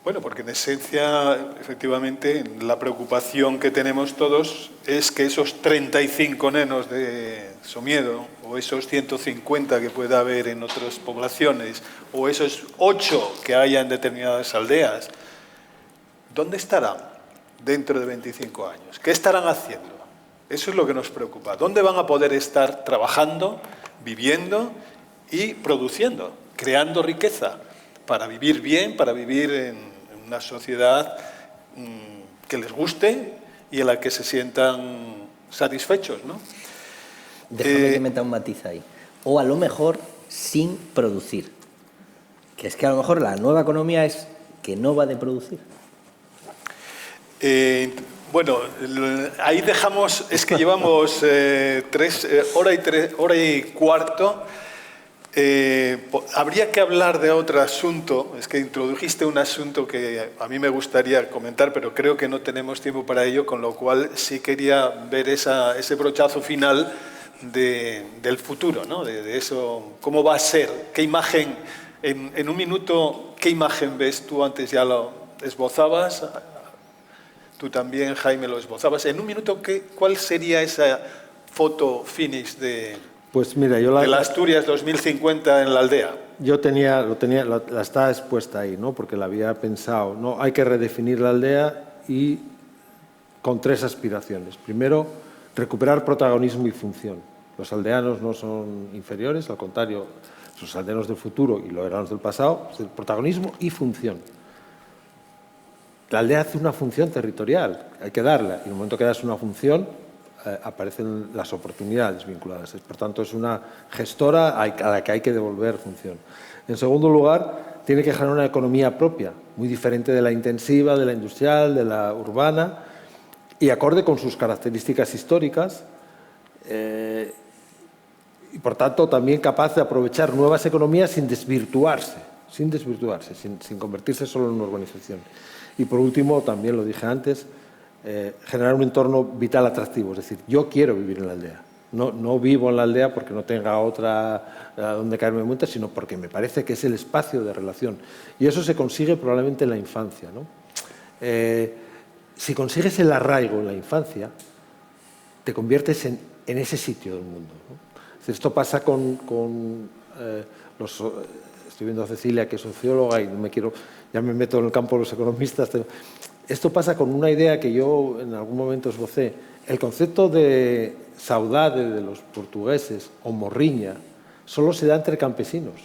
Bueno, porque en esencia, efectivamente, la preocupación que tenemos todos es que esos 35 nenos de Somiedo, o esos 150 que pueda haber en otras poblaciones, o esos 8 que haya en determinadas aldeas, ¿dónde estarán dentro de 25 años? ¿Qué estarán haciendo? Eso es lo que nos preocupa. ¿Dónde van a poder estar trabajando, viviendo y produciendo, creando riqueza para vivir bien, para vivir en una sociedad que les guste y en la que se sientan satisfechos, ¿no? Déjame que meta un matiz ahí. O a lo mejor sin producir. Que es que a lo mejor la nueva economía es que no va de producir. Bueno, ahí dejamos, es que llevamos hora y cuarto. Habría que hablar de otro asunto. Es que introdujiste un asunto que a mí me gustaría comentar, pero creo que no tenemos tiempo para ello, con lo cual sí quería ver ese brochazo final del futuro, ¿no? De eso, cómo va a ser, qué imagen, en un minuto, qué imagen ves tú. Antes ya lo esbozabas, tú también, Jaime, lo esbozabas. En un minuto, ¿cuál sería esa foto finish de Pues mira, de la Asturias 2050 en la aldea? Yo la estaba expuesta ahí, ¿no? Porque la había pensado. No, hay que redefinir la aldea y con 3 aspiraciones. Primero, recuperar protagonismo y función. Los aldeanos no son inferiores, al contrario, los aldeanos del futuro y los aldeanos del pasado, es el protagonismo y función. La aldea hace una función territorial, hay que darla, y en el momento que das una función, aparecen las oportunidades vinculadas. Por tanto, es una gestora a la que hay que devolver función. En segundo lugar, tiene que generar una economía propia, muy diferente de la intensiva, de la industrial, de la urbana, y acorde con sus características históricas, y por tanto también capaz de aprovechar nuevas economías sin desvirtuarse, sin convertirse solo en una urbanización. Y por último, también lo dije antes, generar un entorno vital atractivo, es decir, yo quiero vivir en la aldea. No vivo en la aldea porque no tenga otra a donde caerme muerta, sino porque me parece que es el espacio de relación. Y eso se consigue probablemente en la infancia, ¿no? Si consigues el arraigo en la infancia, te conviertes en ese sitio del mundo, ¿no? Esto pasa con los... Estoy viendo a Cecilia, que es socióloga, y ya me meto en el campo de los economistas. Esto pasa con una idea que yo en algún momento esbocé. El concepto de saudade de los portugueses o morriña solo se da entre campesinos.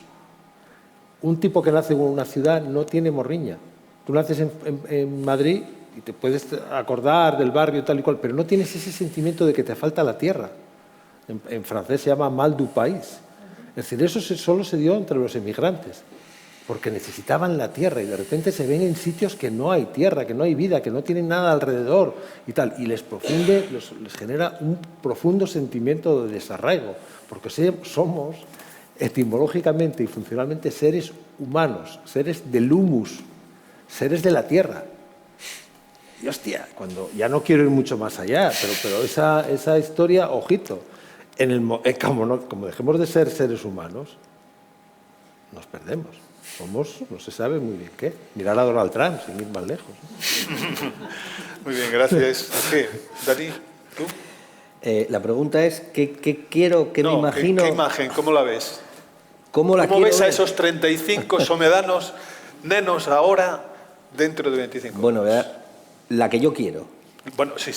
Un tipo que nace en una ciudad no tiene morriña. Tú naces en Madrid y te puedes acordar del barrio tal y cual, pero no tienes ese sentimiento de que te falta la tierra. En francés se llama mal du país. Es decir, eso solo se dio entre los emigrantes, porque necesitaban la tierra y de repente se ven en sitios que no hay tierra, que no hay vida, que no tienen nada alrededor y tal. Y les genera un profundo sentimiento de desarraigo, porque somos etimológicamente y funcionalmente seres humanos, seres del humus, seres de la tierra. Y hostia, ya no quiero ir mucho más allá, pero esa historia, ojito, como dejemos de ser seres humanos, nos perdemos. Somos, no se sabe muy bien qué. Mirar a Donald Trump, sin ir más lejos. Muy bien, gracias. ¿Qué? Dani, ¿tú? La pregunta es, ¿qué quiero, qué me imagino? ¿Qué imagen? ¿Cómo la ves? ¿Cómo ves a esos 35 somedanos, nenos, ahora, dentro de 25 Bueno, años? La que yo quiero. Bueno, sí.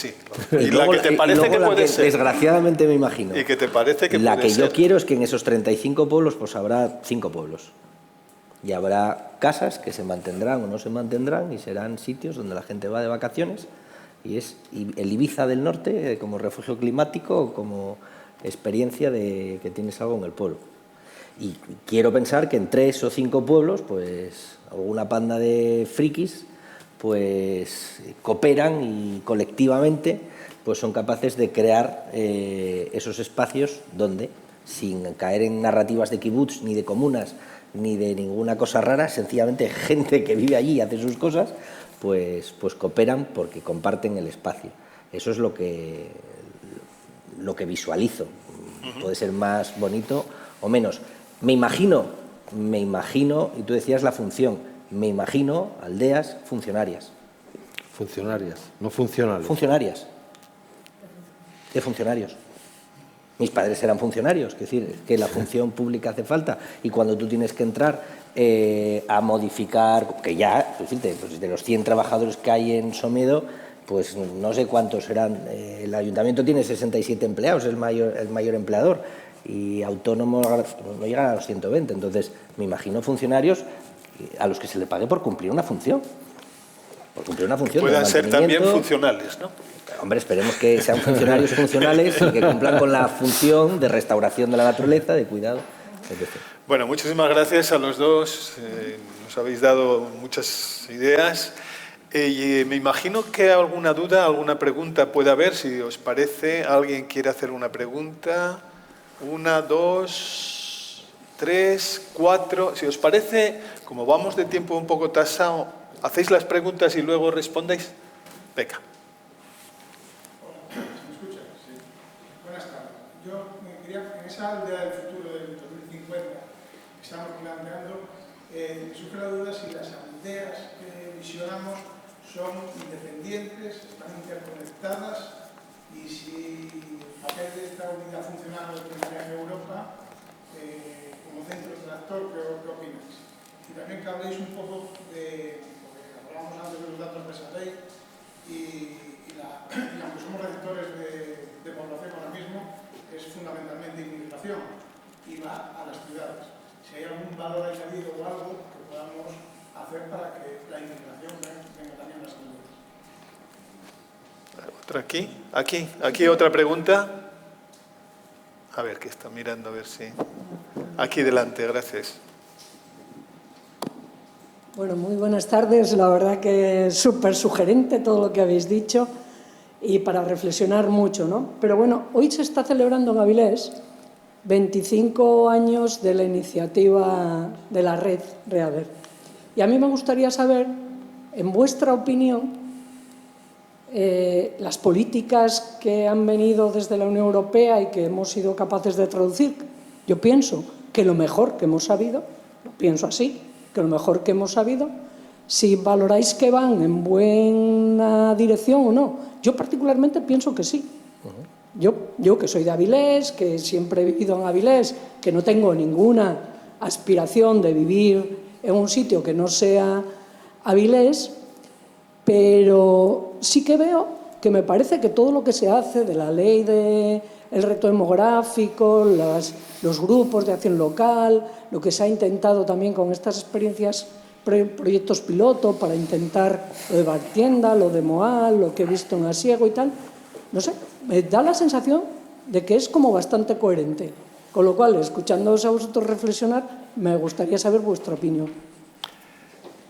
Y la que te parece que puede ser. Desgraciadamente me imagino. Y que te parece que la puede que ser. yo quiero es que en esos 35 pueblos pues habrá 5 pueblos. Y habrá casas que se mantendrán o no se mantendrán y serán sitios donde la gente va de vacaciones. Y el Ibiza del norte como refugio climático, como experiencia de que tienes algo en el pueblo. Y quiero pensar que en 3 o 5 pueblos, pues alguna panda de frikis pues cooperan y colectivamente pues son capaces de crear esos espacios donde, sin caer en narrativas de kibbutz, ni de comunas, ni de ninguna cosa rara, sencillamente gente que vive allí y hace sus cosas, pues cooperan porque comparten el espacio. Eso es lo que visualizo. Puede ser más bonito o menos. Me imagino, y tú decías la función, me imagino aldeas funcionarias. Funcionarias, no funcionales. Funcionarias. De funcionarios. Mis padres eran funcionarios, es decir, que la función pública hace falta y cuando tú tienes que entrar a modificar, que ya, pues de los 100 trabajadores que hay en Somedo, pues no sé cuántos serán. El ayuntamiento tiene 67 empleados, es el mayor empleador, y autónomos no llegan a los 120. Entonces, me imagino funcionarios a los que se le pague por cumplir una función. Por cumplir una función. Puedan ser también funcionales, ¿no? Hombre, esperemos que sean funcionarios funcionales y que cumplan con la función de restauración de la naturaleza, de cuidado, etc. Bueno, muchísimas gracias a los dos. Nos habéis dado muchas ideas. Me imagino que alguna duda, alguna pregunta puede haber. Si os parece, ¿alguien quiere hacer una pregunta? 1, 2, 3, 4. Si os parece, como vamos de tiempo un poco tasado, ¿hacéis las preguntas y luego respondéis? Venga. En esa aldea del futuro del 2050 que estamos planteando, me surge la duda si las aldeas que visionamos son independientes, están interconectadas y si papel de esta unidad funcional en Europa como centro tractor, ¿qué opináis? Y también que habléis un poco de, porque hablábamos antes de los datos de esa ley, y aunque somos receptores de población ahora mismo, es fundamentalmente inmigración y va a las ciudades. Si hay algún valor añadido o algo que podamos hacer para que la inmigración venga también a las ciudades. Otra aquí otra pregunta. A ver, que está mirando, a ver si... Aquí delante, gracias. Bueno, muy buenas tardes. La verdad que es súper sugerente todo lo que habéis dicho y para reflexionar mucho, ¿no? Pero bueno, hoy se está celebrando en Avilés 25 años de la iniciativa de la red Reader. Y a mí me gustaría saber, en vuestra opinión, las políticas que han venido desde la Unión Europea y que hemos sido capaces de traducir. Yo pienso que lo mejor que hemos sabido, lo pienso así, que lo mejor que hemos sabido, si valoráis que van en buena dirección o no. Yo particularmente pienso que sí. Yo que soy de Avilés, que siempre he vivido en Avilés, que no tengo ninguna aspiración de vivir en un sitio que no sea Avilés, pero sí que veo que me parece que todo lo que se hace de la ley del reto demográfico, los grupos de acción local, lo que se ha intentado también con estas experiencias, proyectos piloto para intentar lo de Bartienda, lo de Moal, lo que he visto en Asiego y tal, no sé, me da la sensación de que es como bastante coherente. Con lo cual, escuchándoos a vosotros reflexionar, me gustaría saber vuestra opinión.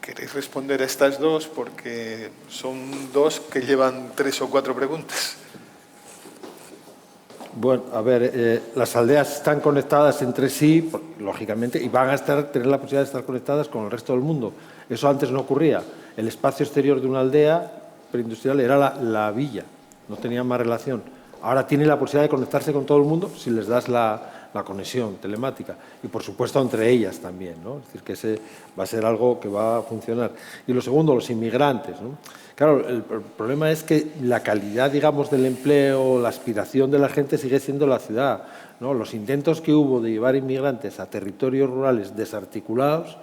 ¿Queréis responder a estas dos? Porque son dos que llevan 3 o 4 preguntas. Bueno, a ver, las aldeas están conectadas entre sí, lógicamente, y van a tener la posibilidad de estar conectadas con el resto del mundo. Eso antes no ocurría. El espacio exterior de una aldea preindustrial era la villa, no tenía más relación. Ahora tiene la posibilidad de conectarse con todo el mundo si les das la conexión telemática y, por supuesto, entre ellas también, ¿no? Es decir, que ese va a ser algo que va a funcionar. Y lo segundo, los inmigrantes, ¿no? Claro, el problema es que la calidad, digamos, del empleo, la aspiración de la gente sigue siendo la ciudad, ¿no? Los intentos que hubo de llevar inmigrantes a territorios rurales desarticulados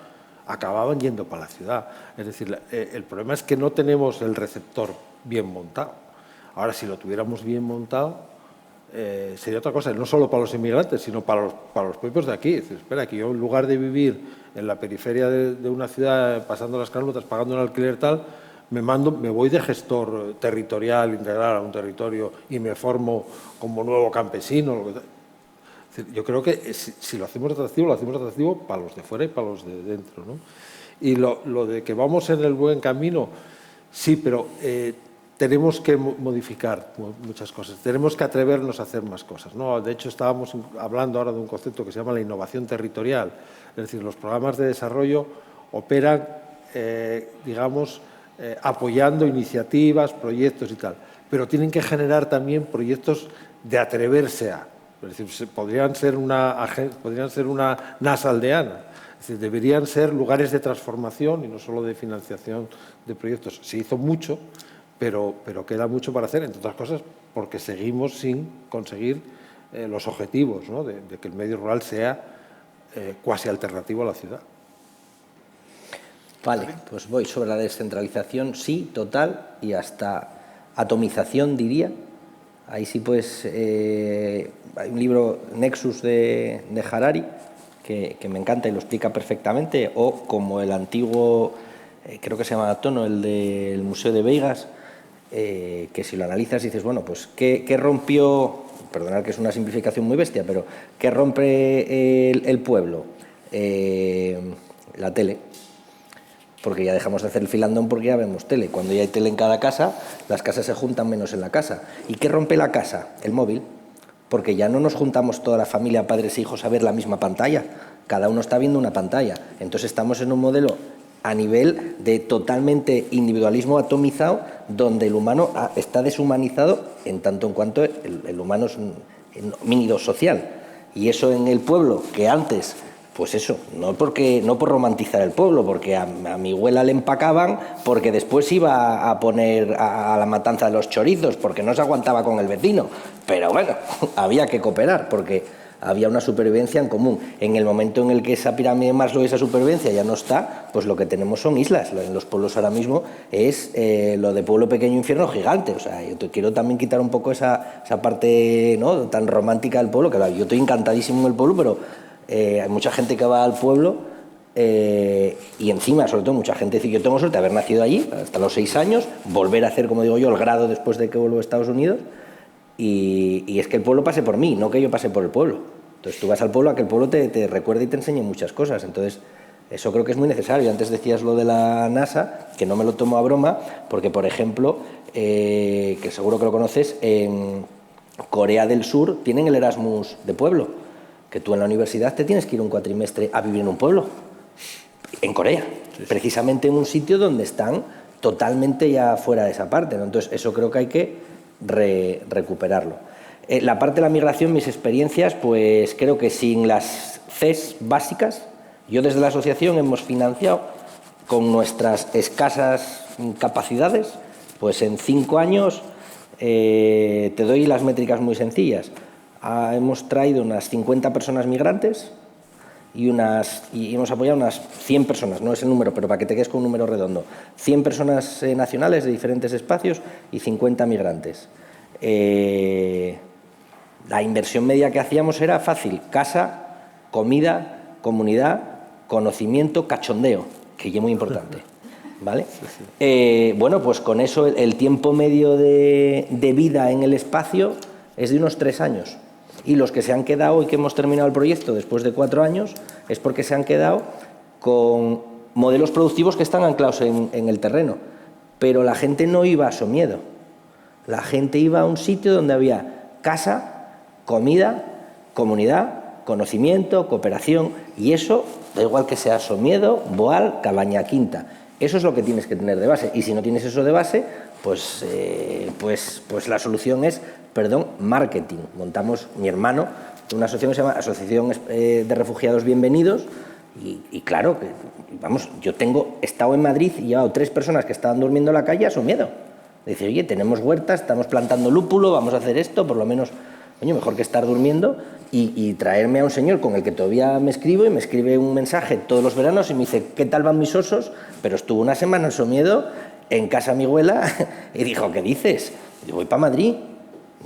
acababan yendo para la ciudad. Es decir, el problema es que no tenemos el receptor bien montado. Ahora, si lo tuviéramos bien montado, sería otra cosa, no solo para los inmigrantes, sino para los propios de aquí. Es decir, espera, que yo en lugar de vivir en la periferia de una ciudad, pasando las Carlotas, pagando un alquiler tal, me voy de gestor territorial integral a un territorio y me formo como nuevo campesino. Es decir, yo creo que si lo hacemos atractivo para los de fuera y para los de dentro, ¿no? Y lo de que vamos en el buen camino, sí, pero tenemos que modificar muchas cosas, tenemos que atrevernos a hacer más cosas, ¿no? De hecho, estábamos hablando ahora de un concepto que se llama la innovación territorial, es decir, los programas de desarrollo operan, digamos, apoyando iniciativas, proyectos y tal, pero tienen que generar también proyectos de atreverse a, es decir, podrían ser una NASA aldeana, es decir, deberían ser lugares de transformación y no solo de financiación de proyectos. Se hizo mucho, pero queda mucho para hacer, entre otras cosas, porque seguimos sin conseguir los objetivos, ¿no? de que el medio rural sea cuasi alternativo a la ciudad. Vale, pues voy sobre la descentralización, sí, total, y hasta atomización, diría. Ahí sí, pues, hay un libro, Nexus, de Harari, que me encanta y lo explica perfectamente, o como el antiguo, creo que se llama Tono, el del Museo de Veigas, que si lo analizas dices, bueno, pues, ¿qué rompió? Perdonad que es una simplificación muy bestia, pero ¿qué rompe el pueblo? La tele. Porque ya dejamos de hacer el filandón porque ya vemos tele. Cuando ya hay tele en cada casa, las casas se juntan menos en la casa. ¿Y qué rompe la casa? El móvil. Porque ya no nos juntamos toda la familia, padres e hijos, a ver la misma pantalla. Cada uno está viendo una pantalla. Entonces estamos en un modelo a nivel de totalmente individualismo atomizado, donde el humano está deshumanizado en tanto en cuanto el humano es un homínido social. Y eso en el pueblo, que antes Pues eso, no por romantizar el pueblo, porque a mi abuela le empacaban porque después iba a poner a la matanza de los chorizos, porque no se aguantaba con el vecino. Pero bueno, había que cooperar, porque había una supervivencia en común. En el momento en el que esa pirámide de Maslow y esa supervivencia ya no está, pues lo que tenemos son islas. En los pueblos ahora mismo es lo de pueblo pequeño, infierno gigante. O sea, yo quiero también quitar un poco esa parte, ¿no?, tan romántica del pueblo, que yo estoy encantadísimo en el pueblo, pero hay mucha gente que va al pueblo y encima, sobre todo, mucha gente dice: yo tengo suerte de haber nacido allí hasta los 6 años, volver a hacer, como digo yo, el grado después de que vuelvo a Estados Unidos, y es que el pueblo pase por mí, no que yo pase por el pueblo. Entonces tú vas al pueblo a que el pueblo te recuerde y te enseñe muchas cosas. Entonces eso creo que es muy necesario. Antes decías lo de la NASA, que no me lo tomo a broma, porque, por ejemplo, que seguro que lo conoces, en Corea del Sur tienen el Erasmus de pueblo, que tú en la universidad te tienes que ir un cuatrimestre a vivir en un pueblo, en Corea, precisamente en un sitio donde están totalmente ya fuera de esa parte, ¿no? Entonces eso creo que hay que recuperarlo. La parte de la migración, mis experiencias, pues creo que sin las CES básicas, yo desde la asociación hemos financiado con nuestras escasas capacidades, pues en 5 años, te doy las métricas muy sencillas. Hemos traído unas 50 personas migrantes y hemos apoyado unas 100 personas, no es el número, pero para que te quedes con un número redondo, 100 personas nacionales de diferentes espacios y 50 migrantes. La inversión media que hacíamos era fácil: casa, comida, comunidad, conocimiento, cachondeo, que es muy importante, ¿vale? Bueno, pues con eso el tiempo medio de vida en el espacio es de unos 3 años. Y los que se han quedado y que hemos terminado el proyecto después de 4 años es porque se han quedado con modelos productivos que están anclados en el terreno. Pero la gente no iba a su miedo. La gente iba a un sitio donde había casa, comida, comunidad, conocimiento, cooperación, y eso, da igual que sea Somiedo, Boal, Cabaña Quinta. Eso es lo que tienes que tener de base. Y si no tienes eso de base, pues la solución es, marketing. Montamos, mi hermano, una asociación que se llama Asociación de Refugiados Bienvenidos, y claro, vamos, yo he estado en Madrid y he llevado 3 personas que estaban durmiendo en la calle a Somiedo. Dice: oye, tenemos huertas, estamos plantando lúpulo, vamos a hacer esto, por lo menos, coño, mejor que estar durmiendo, y traerme a un señor con el que todavía me escribo, y me escribe un mensaje todos los veranos y me dice: ¿qué tal van mis osos? Pero estuvo una semana en Somiedo, en casa de mi abuela, y dijo: ¿qué dices? Y voy para Madrid.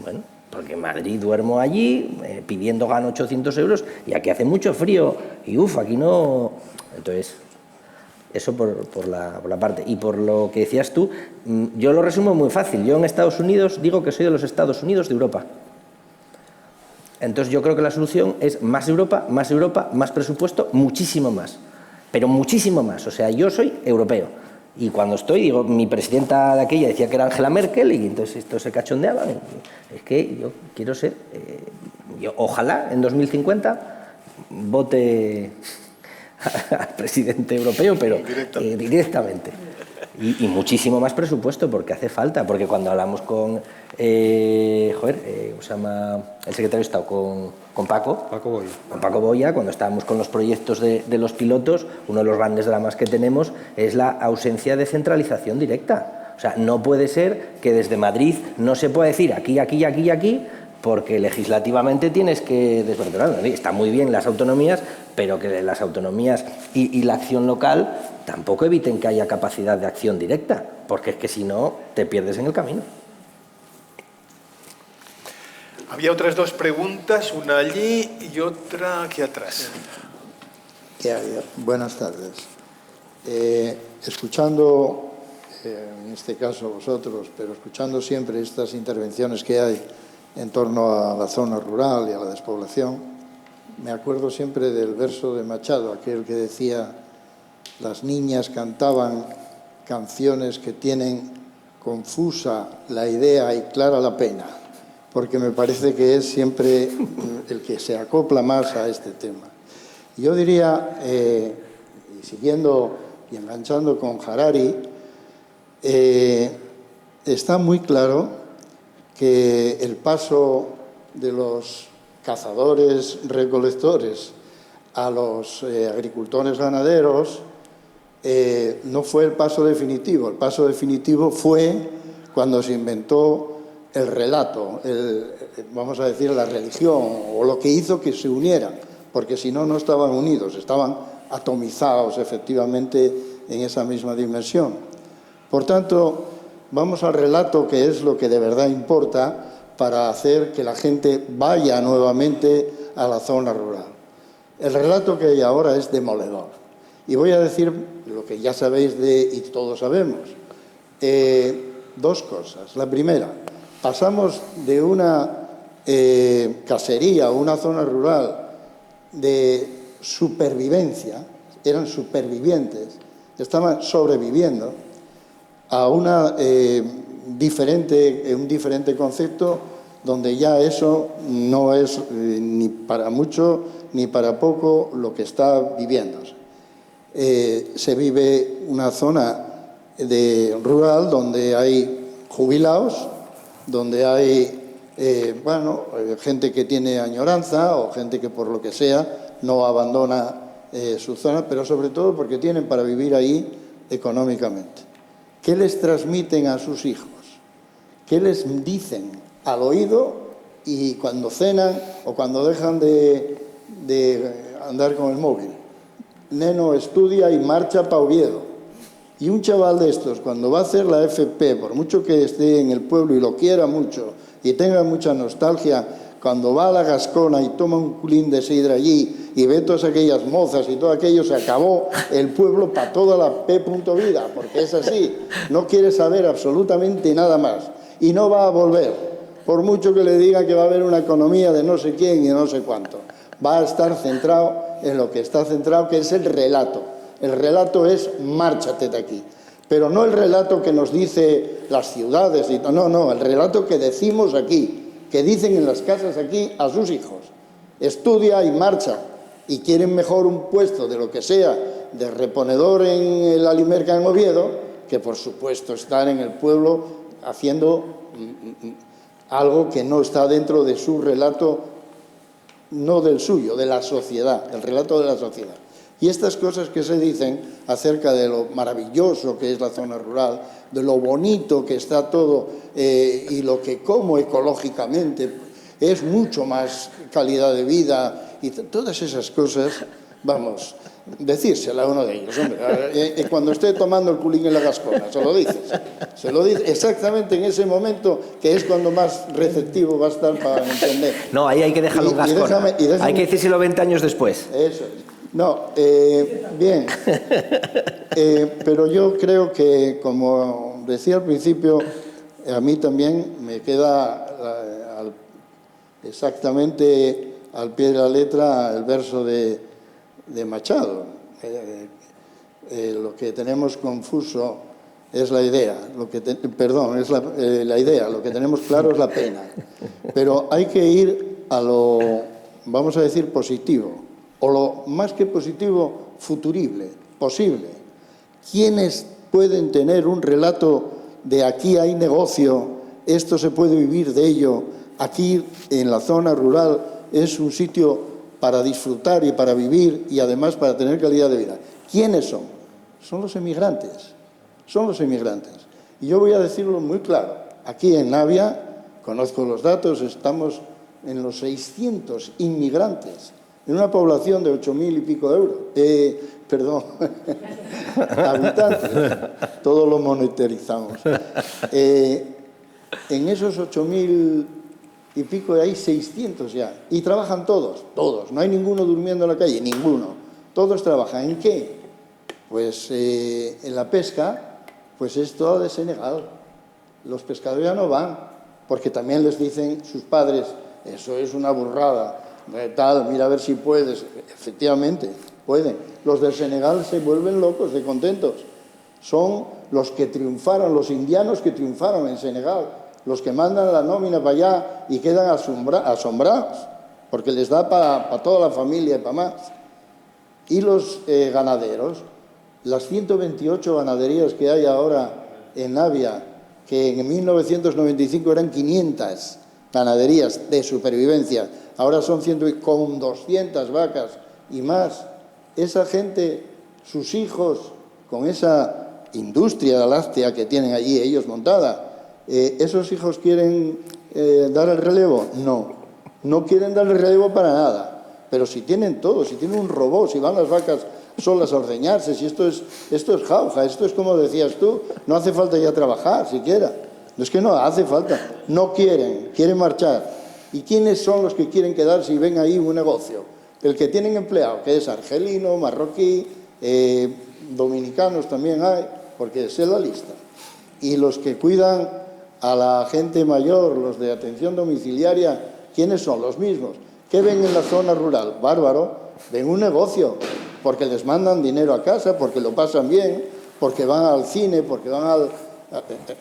Bueno, porque en Madrid duermo allí, pidiendo gano 800 euros, y aquí hace mucho frío, y aquí no. Entonces, eso por la parte. Y por lo que decías tú, yo lo resumo muy fácil. Yo en Estados Unidos digo que soy de los Estados Unidos de Europa. Entonces yo creo que la solución es más Europa, más presupuesto, muchísimo más. Pero muchísimo más. O sea, yo soy europeo. Y cuando digo, mi presidenta de aquella decía que era Angela Merkel, y entonces estos se cachondeaban. Es que yo quiero ser, ojalá en 2050 vote al presidente europeo, pero directamente. Y muchísimo más presupuesto, porque hace falta, porque cuando hablamos con, ¿cómo se llama el secretario de Estado? Con Paco Boya. Con Paco Boya, cuando estábamos con los proyectos de los pilotos, uno de los grandes dramas que tenemos es la ausencia de centralización directa. O sea, no puede ser que desde Madrid no se pueda decir aquí, porque legislativamente tienes que desvertebrarlo. Está muy bien las autonomías, pero que las autonomías y la acción local tampoco eviten que haya capacidad de acción directa, porque es que si no te pierdes en el camino. Había otras 2 preguntas, una allí y otra aquí atrás. Buenas tardes. Escuchando, en este caso vosotros, pero escuchando siempre estas intervenciones que hay en torno a la zona rural y a la despoblación, me acuerdo siempre del verso de Machado, aquel que decía: las niñas cantaban canciones que tienen confusa la idea y clara la pena, porque me parece que es siempre el que se acopla más a este tema. Yo diría, y siguiendo y enganchando con Harari, está muy claro que el paso de los cazadores-recolectores a los agricultores ganaderos no fue el paso definitivo. El paso definitivo fue cuando se inventó el relato, vamos a decir, la religión, o lo que hizo que se unieran, porque si no, no estaban unidos, estaban atomizados efectivamente en esa misma dimensión. Por tanto, vamos al relato, que es lo que de verdad importa para hacer que la gente vaya nuevamente a la zona rural. El relato que hay ahora es demoledor. Y voy a decir lo que ya sabéis y todos sabemos. Dos cosas. La primera, pasamos de una casería o una zona rural de supervivencia, eran supervivientes, estaban sobreviviendo, a un diferente concepto donde ya eso no es ni para mucho ni para poco lo que está viviéndose. Se vive una zona rural donde hay jubilados, donde hay gente que tiene añoranza o gente que por lo que sea no abandona su zona, pero sobre todo porque tienen para vivir ahí económicamente. ¿Qué les transmiten a sus hijos? ¿Qué les dicen al oído y cuando cenan o cuando dejan de andar con el móvil? Neno, estudia y marcha pa' Oviedo. Y un chaval de estos, cuando va a hacer la FP, por mucho que esté en el pueblo y lo quiera mucho y tenga mucha nostalgia, cuando va a la Gascona y toma un culín de sidra allí y ve todas aquellas mozas y todo aquello, se acabó el pueblo para toda la P.vida, porque es así, no quiere saber absolutamente nada más y no va a volver, por mucho que le diga que va a haber una economía de no sé quién y no sé cuánto. Va a estar centrado en lo que está centrado, que es el relato. El relato es márchate de aquí, pero no el relato que nos dice las ciudades, no, el relato que decimos aquí, que dicen en las casas aquí a sus hijos. Estudia y marcha, y quieren mejor un puesto de lo que sea, de reponedor en el Alimerca en Oviedo, que por supuesto estar en el pueblo haciendo algo que no está dentro de su relato, no del suyo, de la sociedad, el relato de la sociedad. Y estas cosas que se dicen acerca de lo maravilloso que es la zona rural, de lo bonito que está todo y lo que como ecológicamente es mucho más calidad de vida y todas esas cosas, vamos, decírsela a uno de ellos, hombre, cuando esté tomando el culín en la Gascona, se lo dice exactamente en ese momento que es cuando más receptivo va a estar para entender. No, ahí hay que dejarlo en Gascona, hay que decírselo 20 años después. Eso es. No, bien, pero yo creo que, como decía al principio, a mí también me queda exactamente al pie de la letra el verso de Machado. Lo que tenemos confuso es la idea, la idea, lo que tenemos claro es la pena. Pero hay que ir a lo, vamos a decir, positivo. O lo más que positivo, futurible, posible. ¿Quiénes pueden tener un relato de aquí hay negocio, esto se puede vivir de ello, aquí en la zona rural es un sitio para disfrutar y para vivir y además para tener calidad de vida? ¿Quiénes son? Son los emigrantes, son los emigrantes. Y yo voy a decirlo muy claro, aquí en Navia, conozco los datos, estamos en los 600 inmigrantes, en una población de 8.000 y pico habitantes, todo lo monetarizamos. En esos 8.000 y pico hay 600 ya, y trabajan todos, no hay ninguno durmiendo en la calle, ninguno, todos trabajan. ¿En qué? Pues en la pesca, pues es todo de Senegal, los pescadores ya no van, porque también les dicen sus padres, eso es una burrada, mira a ver si puedes. Efectivamente, pueden. Los del Senegal se vuelven locos de contentos. Son los que triunfaron, los indianos que triunfaron en Senegal, los que mandan la nómina para allá y quedan asombrados, porque les da para toda la familia y para más. Y los ganaderos, las 128 ganaderías que hay ahora en Navia, que en 1995 eran 500 ganaderías de supervivencia, ahora son con 200 vacas y más. Esa gente, sus hijos, con esa industria láctea que tienen allí ellos montada, ¿esos hijos quieren dar el relevo? No, no quieren dar el relevo para nada. Pero si tienen todo, si tienen un robot, si van las vacas solas a ordeñarse, si esto es jauja, esto es como decías tú, no hace falta ya trabajar siquiera. No es que no hace falta, no quieren marchar. ¿Y quiénes son los que quieren quedarse y ven ahí un negocio? El que tienen empleado, que es argelino, marroquí, dominicanos también hay, porque sé la lista. Y los que cuidan a la gente mayor, los de atención domiciliaria, ¿quiénes son? Los mismos. ¿Qué ven en la zona rural? Bárbaro, ven un negocio, porque les mandan dinero a casa, porque lo pasan bien, porque van al cine, porque van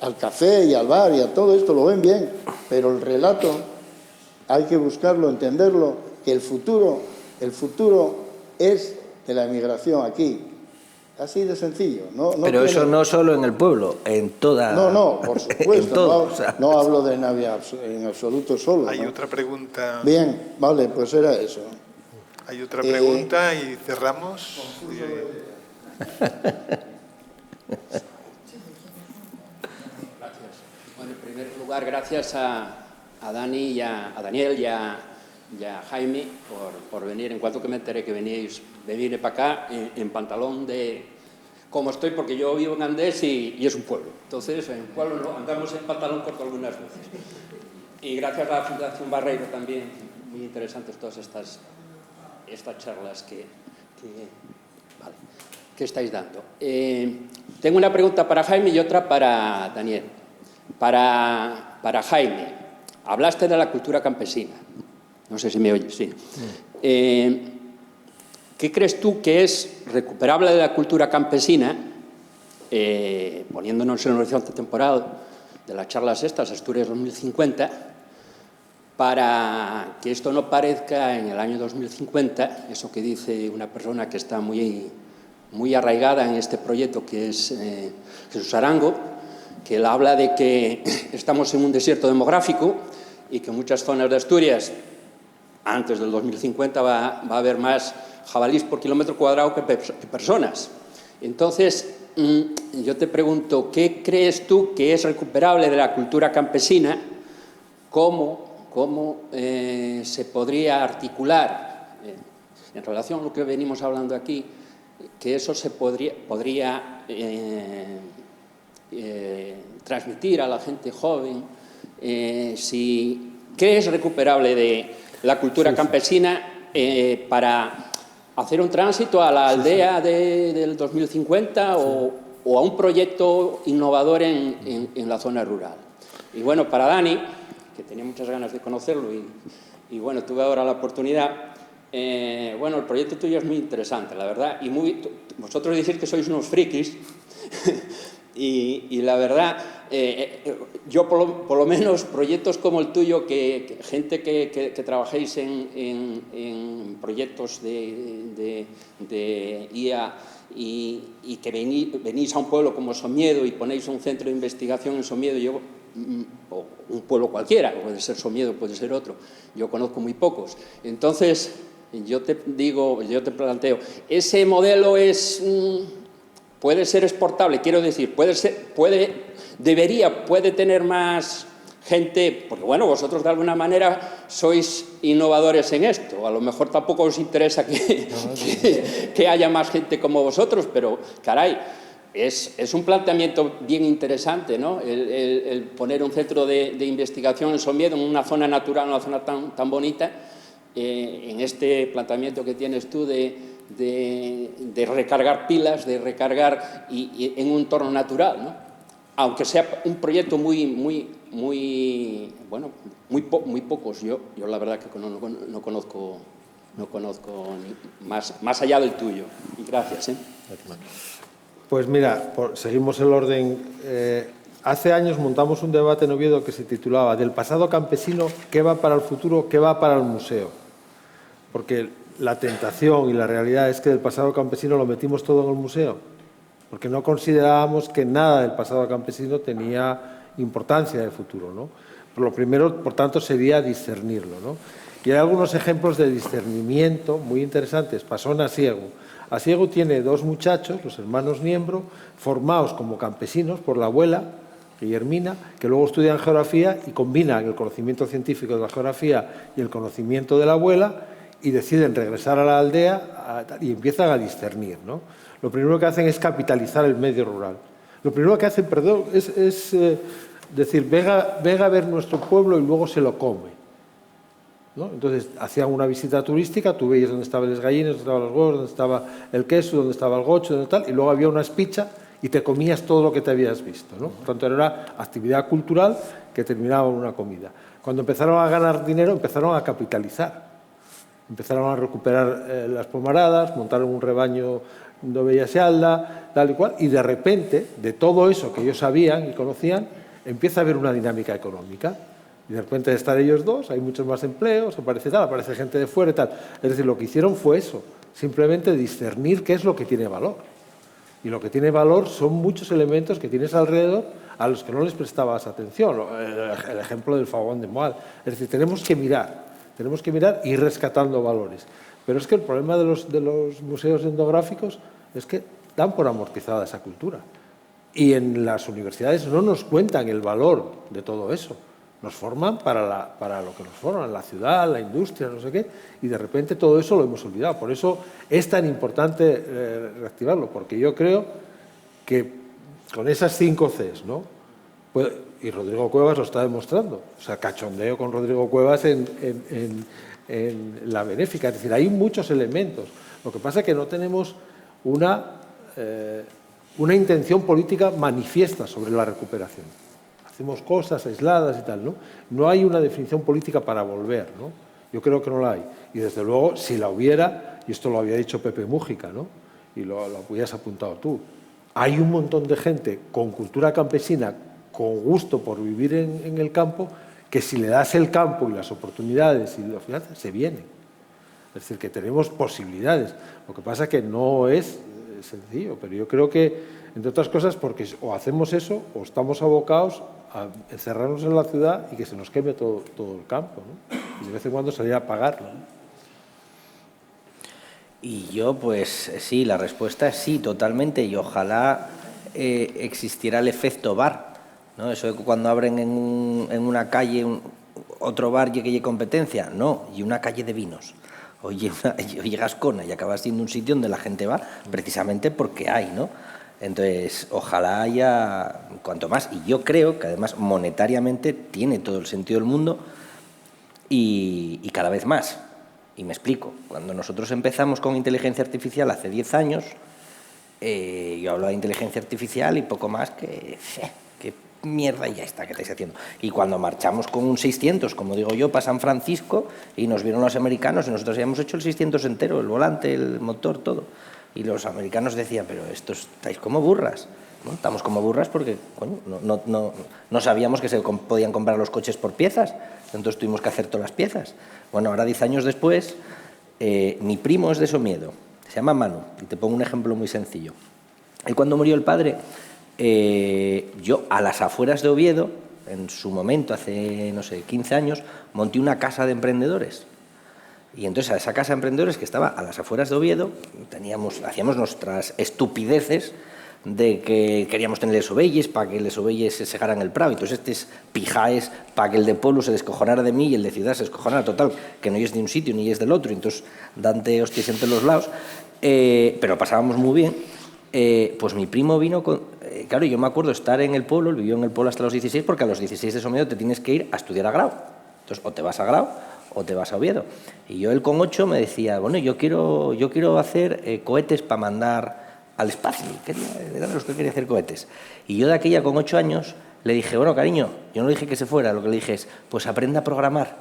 al café y al bar y a todo esto, lo ven bien. Pero el relato hay que buscarlo, entenderlo, que el futuro es de la emigración aquí. Así de sencillo. Pero eso no solo en el pueblo, en toda... No, por supuesto. todo, no, o sea. No hablo de Navia en absoluto solo. Hay ¿no? otra pregunta. Bien, vale, pues era eso. Hay otra pregunta y cerramos. Bueno, en primer lugar, gracias a Dani y a Daniel y a Jaime por venir. En cuanto que me enteré que veníais, me vine para acá en pantalón de... Como estoy, porque yo vivo en Andés y es un pueblo. Entonces, en un pueblo andamos en pantalón corto algunas veces. Y gracias a la Fundación Barreiro también, muy interesantes todas estas charlas que estáis dando. Tengo una pregunta para Jaime y otra para Daniel. Para Jaime, hablaste de la cultura campesina. No sé si me oyes, sí. ¿Qué crees tú que es recuperable de la cultura campesina, poniéndonos en el horizonte temporal de las charlas estas, Asturias 2050, para que esto no parezca en el año 2050, eso que dice una persona que está muy arraigada en este proyecto, que es Jesús Arango, que él habla de que estamos en un desierto demográfico y que en muchas zonas de Asturias, antes del 2050, va a haber más jabalís por kilómetro cuadrado que personas. Entonces, yo te pregunto, ¿qué crees tú que es recuperable de la cultura campesina? ¿Cómo se podría articular, en relación a lo que venimos hablando aquí, que eso se podría transmitir a la gente joven? ¿Qué es recuperable de la cultura campesina para hacer un tránsito a la aldea del 2050 o a un proyecto innovador en la zona rural? Y bueno, para Dani, que tenía muchas ganas de conocerlo y bueno, tuve ahora la oportunidad. Bueno, el proyecto tuyo es muy interesante, la verdad, y vosotros decís que sois unos frikis y la verdad, yo por lo menos proyectos como el tuyo, gente que trabajéis en proyectos de IA y que venís a un pueblo como Somiedo y ponéis un centro de investigación en Somiedo, o un pueblo cualquiera, puede ser Somiedo, puede ser otro, yo conozco muy pocos. Entonces, yo te planteo, ese modelo puede ser exportable, quiero decir, puede tener más gente, porque bueno, vosotros de alguna manera sois innovadores en esto, a lo mejor tampoco os interesa que haya más gente como vosotros, pero caray, es un planteamiento bien interesante, ¿no? El poner un centro de investigación en Somiedo, en una zona natural, una zona tan bonita, en este planteamiento que tienes tú de recargar pilas, de recargar y en un entorno natural, ¿no? Aunque sea un proyecto muy pocos. Yo la verdad que no conozco más allá del tuyo. Y gracias. Pues mira, seguimos el orden. Hace años montamos un debate en Oviedo que se titulaba «Del pasado campesino, ¿qué va para el futuro, qué va para el museo?». Porque la tentación y la realidad es que del pasado campesino lo metimos todo en el museo, porque no considerábamos que nada del pasado campesino tenía importancia de futuro, ¿no? Lo primero, por tanto, sería discernirlo, ¿no? Y hay algunos ejemplos de discernimiento muy interesantes. Pasó en Asiego. Asiego tiene 2 muchachos, los hermanos Niembro, formados como campesinos por la abuela, Guillermina, que luego estudian geografía y combinan el conocimiento científico de la geografía y el conocimiento de la abuela y deciden regresar a la aldea y empiezan a discernir, ¿no? Lo primero que hacen es capitalizar el medio rural. Lo primero que hacen, perdón, es decir, venga a ver nuestro pueblo y luego se lo come, ¿no? Entonces, hacían una visita turística, tú veías dónde estaban las gallinas, dónde estaban los huevos, dónde estaba el queso, dónde estaba el gocho, dónde tal, y luego había una espicha y te comías todo lo que te habías visto, ¿no? Por tanto, era una actividad cultural que terminaba en una comida. Cuando empezaron a ganar dinero, empezaron a capitalizar. Empezaron a recuperar las pomaradas, montaron un rebaño de ovellas y alda, tal y cual, y de repente, de todo eso que ellos sabían y conocían, empieza a haber una dinámica económica. Y de repente de estar ellos 2, hay muchos más empleos, aparece gente de fuera y tal. Es decir, lo que hicieron fue eso, simplemente discernir qué es lo que tiene valor. Y lo que tiene valor son muchos elementos que tienes alrededor a los que no les prestabas atención. El ejemplo del Fagón de Moal. Es decir, tenemos que mirar y ir rescatando valores. Pero es que el problema de los museos etnográficos es que dan por amortizada esa cultura. Y en las universidades no nos cuentan el valor de todo eso. Nos forman para lo que nos forman, la ciudad, la industria, no sé qué, y de repente todo eso lo hemos olvidado. Por eso es tan importante reactivarlo, porque yo creo que con esas 5 Cs, ¿no? Y Rodrigo Cuevas lo está demostrando, o sea, cachondeo con Rodrigo Cuevas en la benéfica, es decir, hay muchos elementos. Lo que pasa es que no tenemos una intención política manifiesta sobre la recuperación. Hacemos cosas aisladas y tal, ¿no? No hay una definición política para volver, ¿no? Yo creo que no la hay. Y desde luego, si la hubiera, y esto lo había dicho Pepe Mújica, ¿no? Y lo habías apuntado tú, hay un montón de gente con cultura campesina, con gusto por vivir en el campo, que si le das el campo y las oportunidades y las finanzas, se vienen. Es decir, que tenemos posibilidades. Lo que pasa es que no es sencillo, pero yo creo que, entre otras cosas, porque o hacemos eso o estamos abocados a encerrarnos en la ciudad y que se nos queme todo el campo, ¿no? Y de vez en cuando salir a pagarlo, ¿no? Y yo, pues sí, la respuesta es sí, totalmente, y ojalá existiera el efecto bar, ¿no? Eso de que cuando abren en una calle otro bar y que haya competencia, no, y una calle de vinos. Oye, Gascona, y acaba siendo un sitio donde la gente va precisamente porque hay, ¿no? Entonces, ojalá haya cuanto más. Y yo creo que además monetariamente tiene todo el sentido del mundo y cada vez más. Y me explico. Cuando nosotros empezamos con inteligencia artificial hace 10 años, yo hablaba de inteligencia artificial y poco más que qué mierda ya está que estáis haciendo. Y cuando marchamos con un 600, como digo yo, para San Francisco, y nos vieron los americanos y nosotros habíamos hecho el 600 entero, el volante, el motor, todo. Y los americanos decían, pero estos estáis como burras. ¿No? Estamos como burras porque coño, no sabíamos que se podían comprar los coches por piezas, entonces tuvimos que hacer todas las piezas. Bueno, ahora 10 años después, mi primo es de Somiedo, se llama Manu, y te pongo un ejemplo muy sencillo. Él cuando murió el padre, yo a las afueras de Oviedo, en su momento, hace, no sé, 15 años, monté una casa de emprendedores. Y entonces a esa casa de emprendedores que estaba a las afueras de Oviedo, hacíamos nuestras estupideces de que queríamos tener les ovelles para que les ovelles se segaran el prado. Entonces estos pijaes para que el de pueblo se descojonara de mí y el de ciudad se descojonara. Total, que no es de un sitio ni es del otro. Entonces, dante hostias entre los lados. Pero pasábamos muy bien. Pues mi primo vino con... claro, yo me acuerdo estar en el pueblo, él vivió en el pueblo hasta los 16, porque a los 16 de Somiedo te tienes que ir a estudiar a Grau. Entonces, o te vas a Grau o te vas a Oviedo. Y yo, él con 8, me decía, bueno, yo quiero hacer cohetes para mandar al espacio. Era de los que quería hacer cohetes. Y yo de aquella, con 8 años, le dije, bueno, cariño, yo no le dije que se fuera, lo que le dije es, pues aprenda a programar,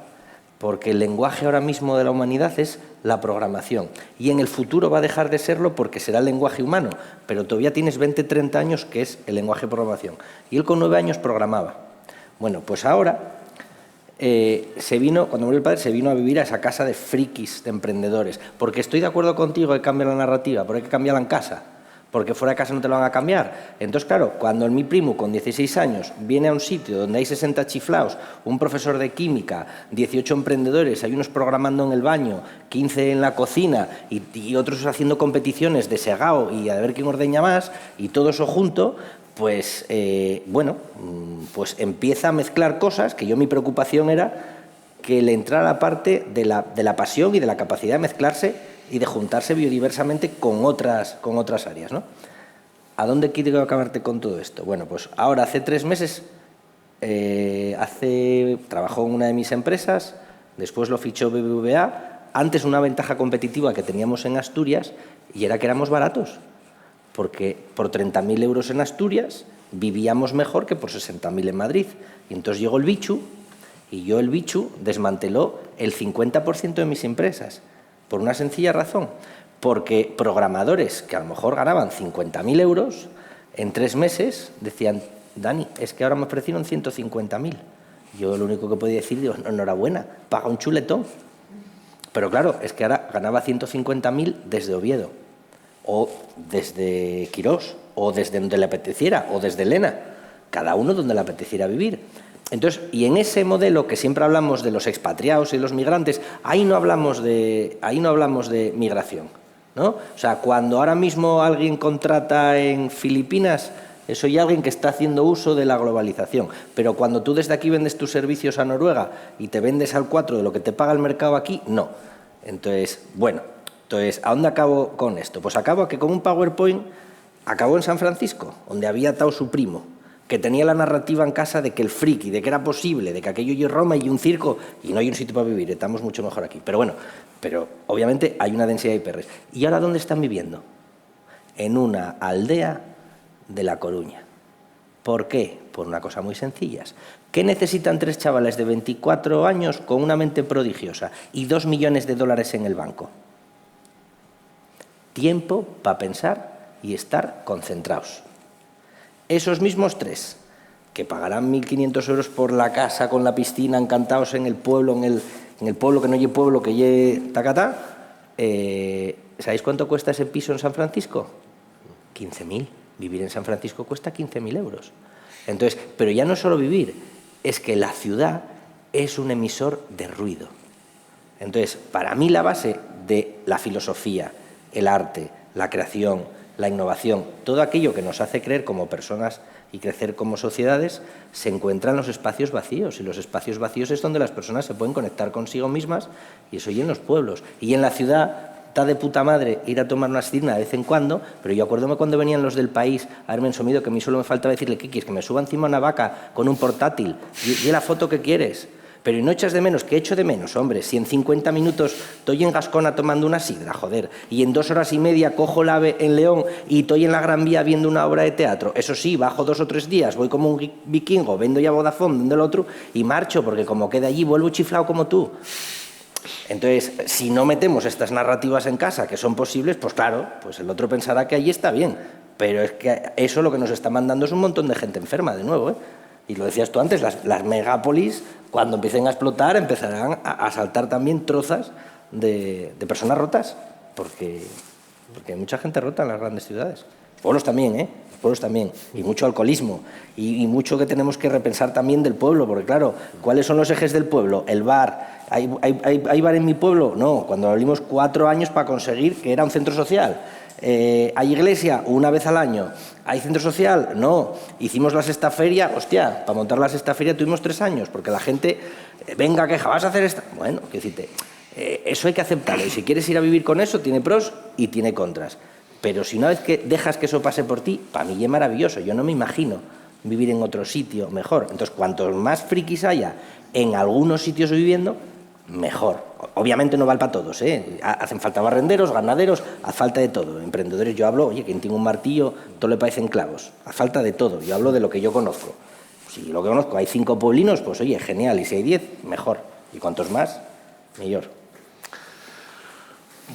porque el lenguaje ahora mismo de la humanidad es la programación. Y en el futuro va a dejar de serlo porque será el lenguaje humano, pero todavía tienes 20, 30 años que es el lenguaje de programación. Y él con 9 años programaba. Bueno, pues ahora... cuando murió el padre, se vino a vivir a esa casa de frikis, de emprendedores. Porque estoy de acuerdo contigo que cambia la narrativa, pero hay que cambiarla en casa. porque fuera de casa no te lo van a cambiar. Entonces, claro, cuando mi primo con 16 años viene a un sitio donde hay 60 chiflaos, un profesor de química, 18 emprendedores, hay unos programando en el baño, 15 en la cocina y otros haciendo competiciones de segao y a ver quién ordeña más, y todo eso junto, pues, bueno, pues empieza a mezclar cosas que mi preocupación era que le entrara la parte de la pasión y de la capacidad de mezclarse y de juntarse biodiversamente con otras áreas, ¿no? ¿A dónde quiero acabarte con todo esto? Bueno, pues ahora hace 3 meses trabajó en una de mis empresas, después lo fichó BBVA, antes una ventaja competitiva que teníamos en Asturias y era que éramos baratos, porque por 30.000 euros en Asturias vivíamos mejor que por 60.000 en Madrid. Y entonces llegó el bichu y el bichu desmanteló el 50% de mis empresas. Por una sencilla razón, porque programadores que a lo mejor ganaban 50.000 euros, en 3 meses decían, Dani, es que ahora me ofrecieron 150.000. Yo lo único que podía decir, digo, enhorabuena, paga un chuletón. Pero claro, es que ahora ganaba 150.000 desde Oviedo, o desde Quirós, o desde donde le apeteciera, o desde Lena, cada uno donde le apeteciera vivir. Entonces, y en ese modelo que siempre hablamos de los expatriados y los migrantes, ahí no hablamos de migración, ¿no? O sea, cuando ahora mismo alguien contrata en Filipinas, soy alguien que está haciendo uso de la globalización. Pero cuando tú desde aquí vendes tus servicios a Noruega y te vendes al 4 de lo que te paga el mercado aquí, no. Entonces, bueno, ¿a dónde acabo con esto? Pues acabo que con un PowerPoint acabó en San Francisco, donde había atado su primo, que tenía la narrativa en casa de que el friki, de que era posible, de que aquello y Roma y un circo, y no hay un sitio para vivir, estamos mucho mejor aquí. Pero bueno, obviamente hay una densidad de IPRs. ¿Y ahora dónde están viviendo? En una aldea de La Coruña. ¿Por qué? Por una cosa muy sencilla. ¿Qué necesitan 3 chavales de 24 años con una mente prodigiosa y 2 millones de dólares en el banco? Tiempo para pensar y estar concentrados. Esos mismos 3, que pagarán 1.500 euros por la casa con la piscina, encantados en el pueblo, en el pueblo que no lleve pueblo, que lleve tacatá, ¿sabéis cuánto cuesta ese piso en San Francisco? 15.000. Vivir en San Francisco cuesta 15.000 euros. Entonces, pero ya no solo vivir, es que la ciudad es un emisor de ruido. Entonces, para mí la base de la filosofía, el arte, la creación, la innovación, todo aquello que nos hace creer como personas y crecer como sociedades, se encuentra en los espacios vacíos. Y los espacios vacíos es donde las personas se pueden conectar consigo mismas, y eso y en los pueblos. Y en la ciudad está de puta madre ir a tomar una sidra de vez en cuando, pero yo acuérdome cuando venían los del País a haberme ensumido que a mí solo me faltaba decirle, ¿qué quieres? Que me suba encima una vaca con un portátil. Y la foto que quieres. Pero ¿y no echas de menos? ¿Qué echo de menos, hombre? Si en 50 minutos estoy en Gascona tomando una sidra, joder, y en 2 horas y media cojo el AVE en León y estoy en la Gran Vía viendo una obra de teatro. Eso sí, bajo 2 o 3 días, voy como un vikingo, vendo ya Vodafone, vendo el otro y marcho, porque como quede allí vuelvo chiflado como tú. Entonces, si no metemos estas narrativas en casa, que son posibles, pues claro, pues el otro pensará que allí está bien. Pero es que eso lo que nos está mandando es un montón de gente enferma, de nuevo, ¿eh? Y lo decías tú antes, las megápolis, cuando empiecen a explotar, empezarán a saltar también trozas de personas rotas, porque hay mucha gente rota en las grandes ciudades. Pueblos también, ¿eh? Pueblos también. Y mucho alcoholismo. Y mucho que tenemos que repensar también del pueblo, porque claro, ¿cuáles son los ejes del pueblo? El bar. ¿Hay bar en mi pueblo? No, cuando abrimos 4 años para conseguir que era un centro social. ¿Hay iglesia? Una vez al año. ¿Hay centro social? No. Hicimos la sexta feria, hostia, para montar la sexta feria tuvimos 3 años, porque la gente, venga, queja, ¿vas a hacer esta? Bueno, quiero decirte, eso hay que aceptarlo, y si quieres ir a vivir con eso, tiene pros y tiene contras. Pero si una vez que dejas que eso pase por ti, para mí es maravilloso, yo no me imagino vivir en otro sitio mejor. Entonces, cuantos más frikis haya en algunos sitios viviendo, mejor. Obviamente no vale para todos, ¿eh? Hacen falta barrenderos, ganaderos, hace falta de todo. Emprendedores, yo hablo, oye, quien tiene un martillo, todo le parecen clavos. Hace falta de todo, yo hablo de lo que yo conozco. Si lo que conozco hay 5 pueblinos, pues oye, genial, y si hay 10, mejor. Y cuantos más, mejor.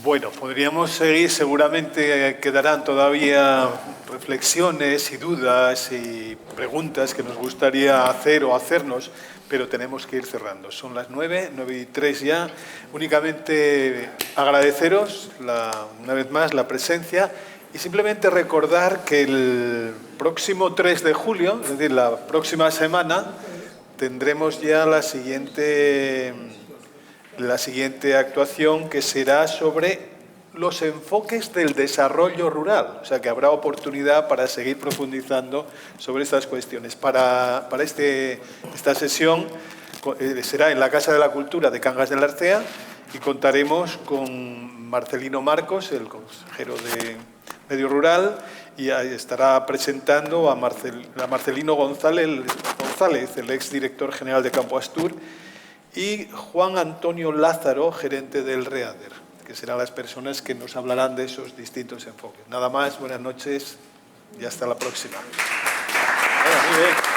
Bueno, podríamos seguir, seguramente quedarán todavía reflexiones y dudas y preguntas que nos gustaría hacer o hacernos, pero tenemos que ir cerrando. Son las 9:03 ya. Únicamente agradeceros una vez más la presencia Y simplemente recordar que el próximo 3 de julio, es decir, la próxima semana, tendremos ya la siguiente actuación, que será sobre los enfoques del desarrollo rural. O sea, que habrá oportunidad para seguir profundizando sobre estas cuestiones. Para esta sesión será en la Casa de la Cultura de Cangas del Arcea y contaremos con Marcelino Marcos, el consejero de Medio Rural, y ahí estará presentando a Marcelino González, el exdirector general de Campo Astur, y Juan Antonio Lázaro, gerente del READER, que serán las personas que nos hablarán de esos distintos enfoques. Nada más, buenas noches y hasta la próxima. Muy bien.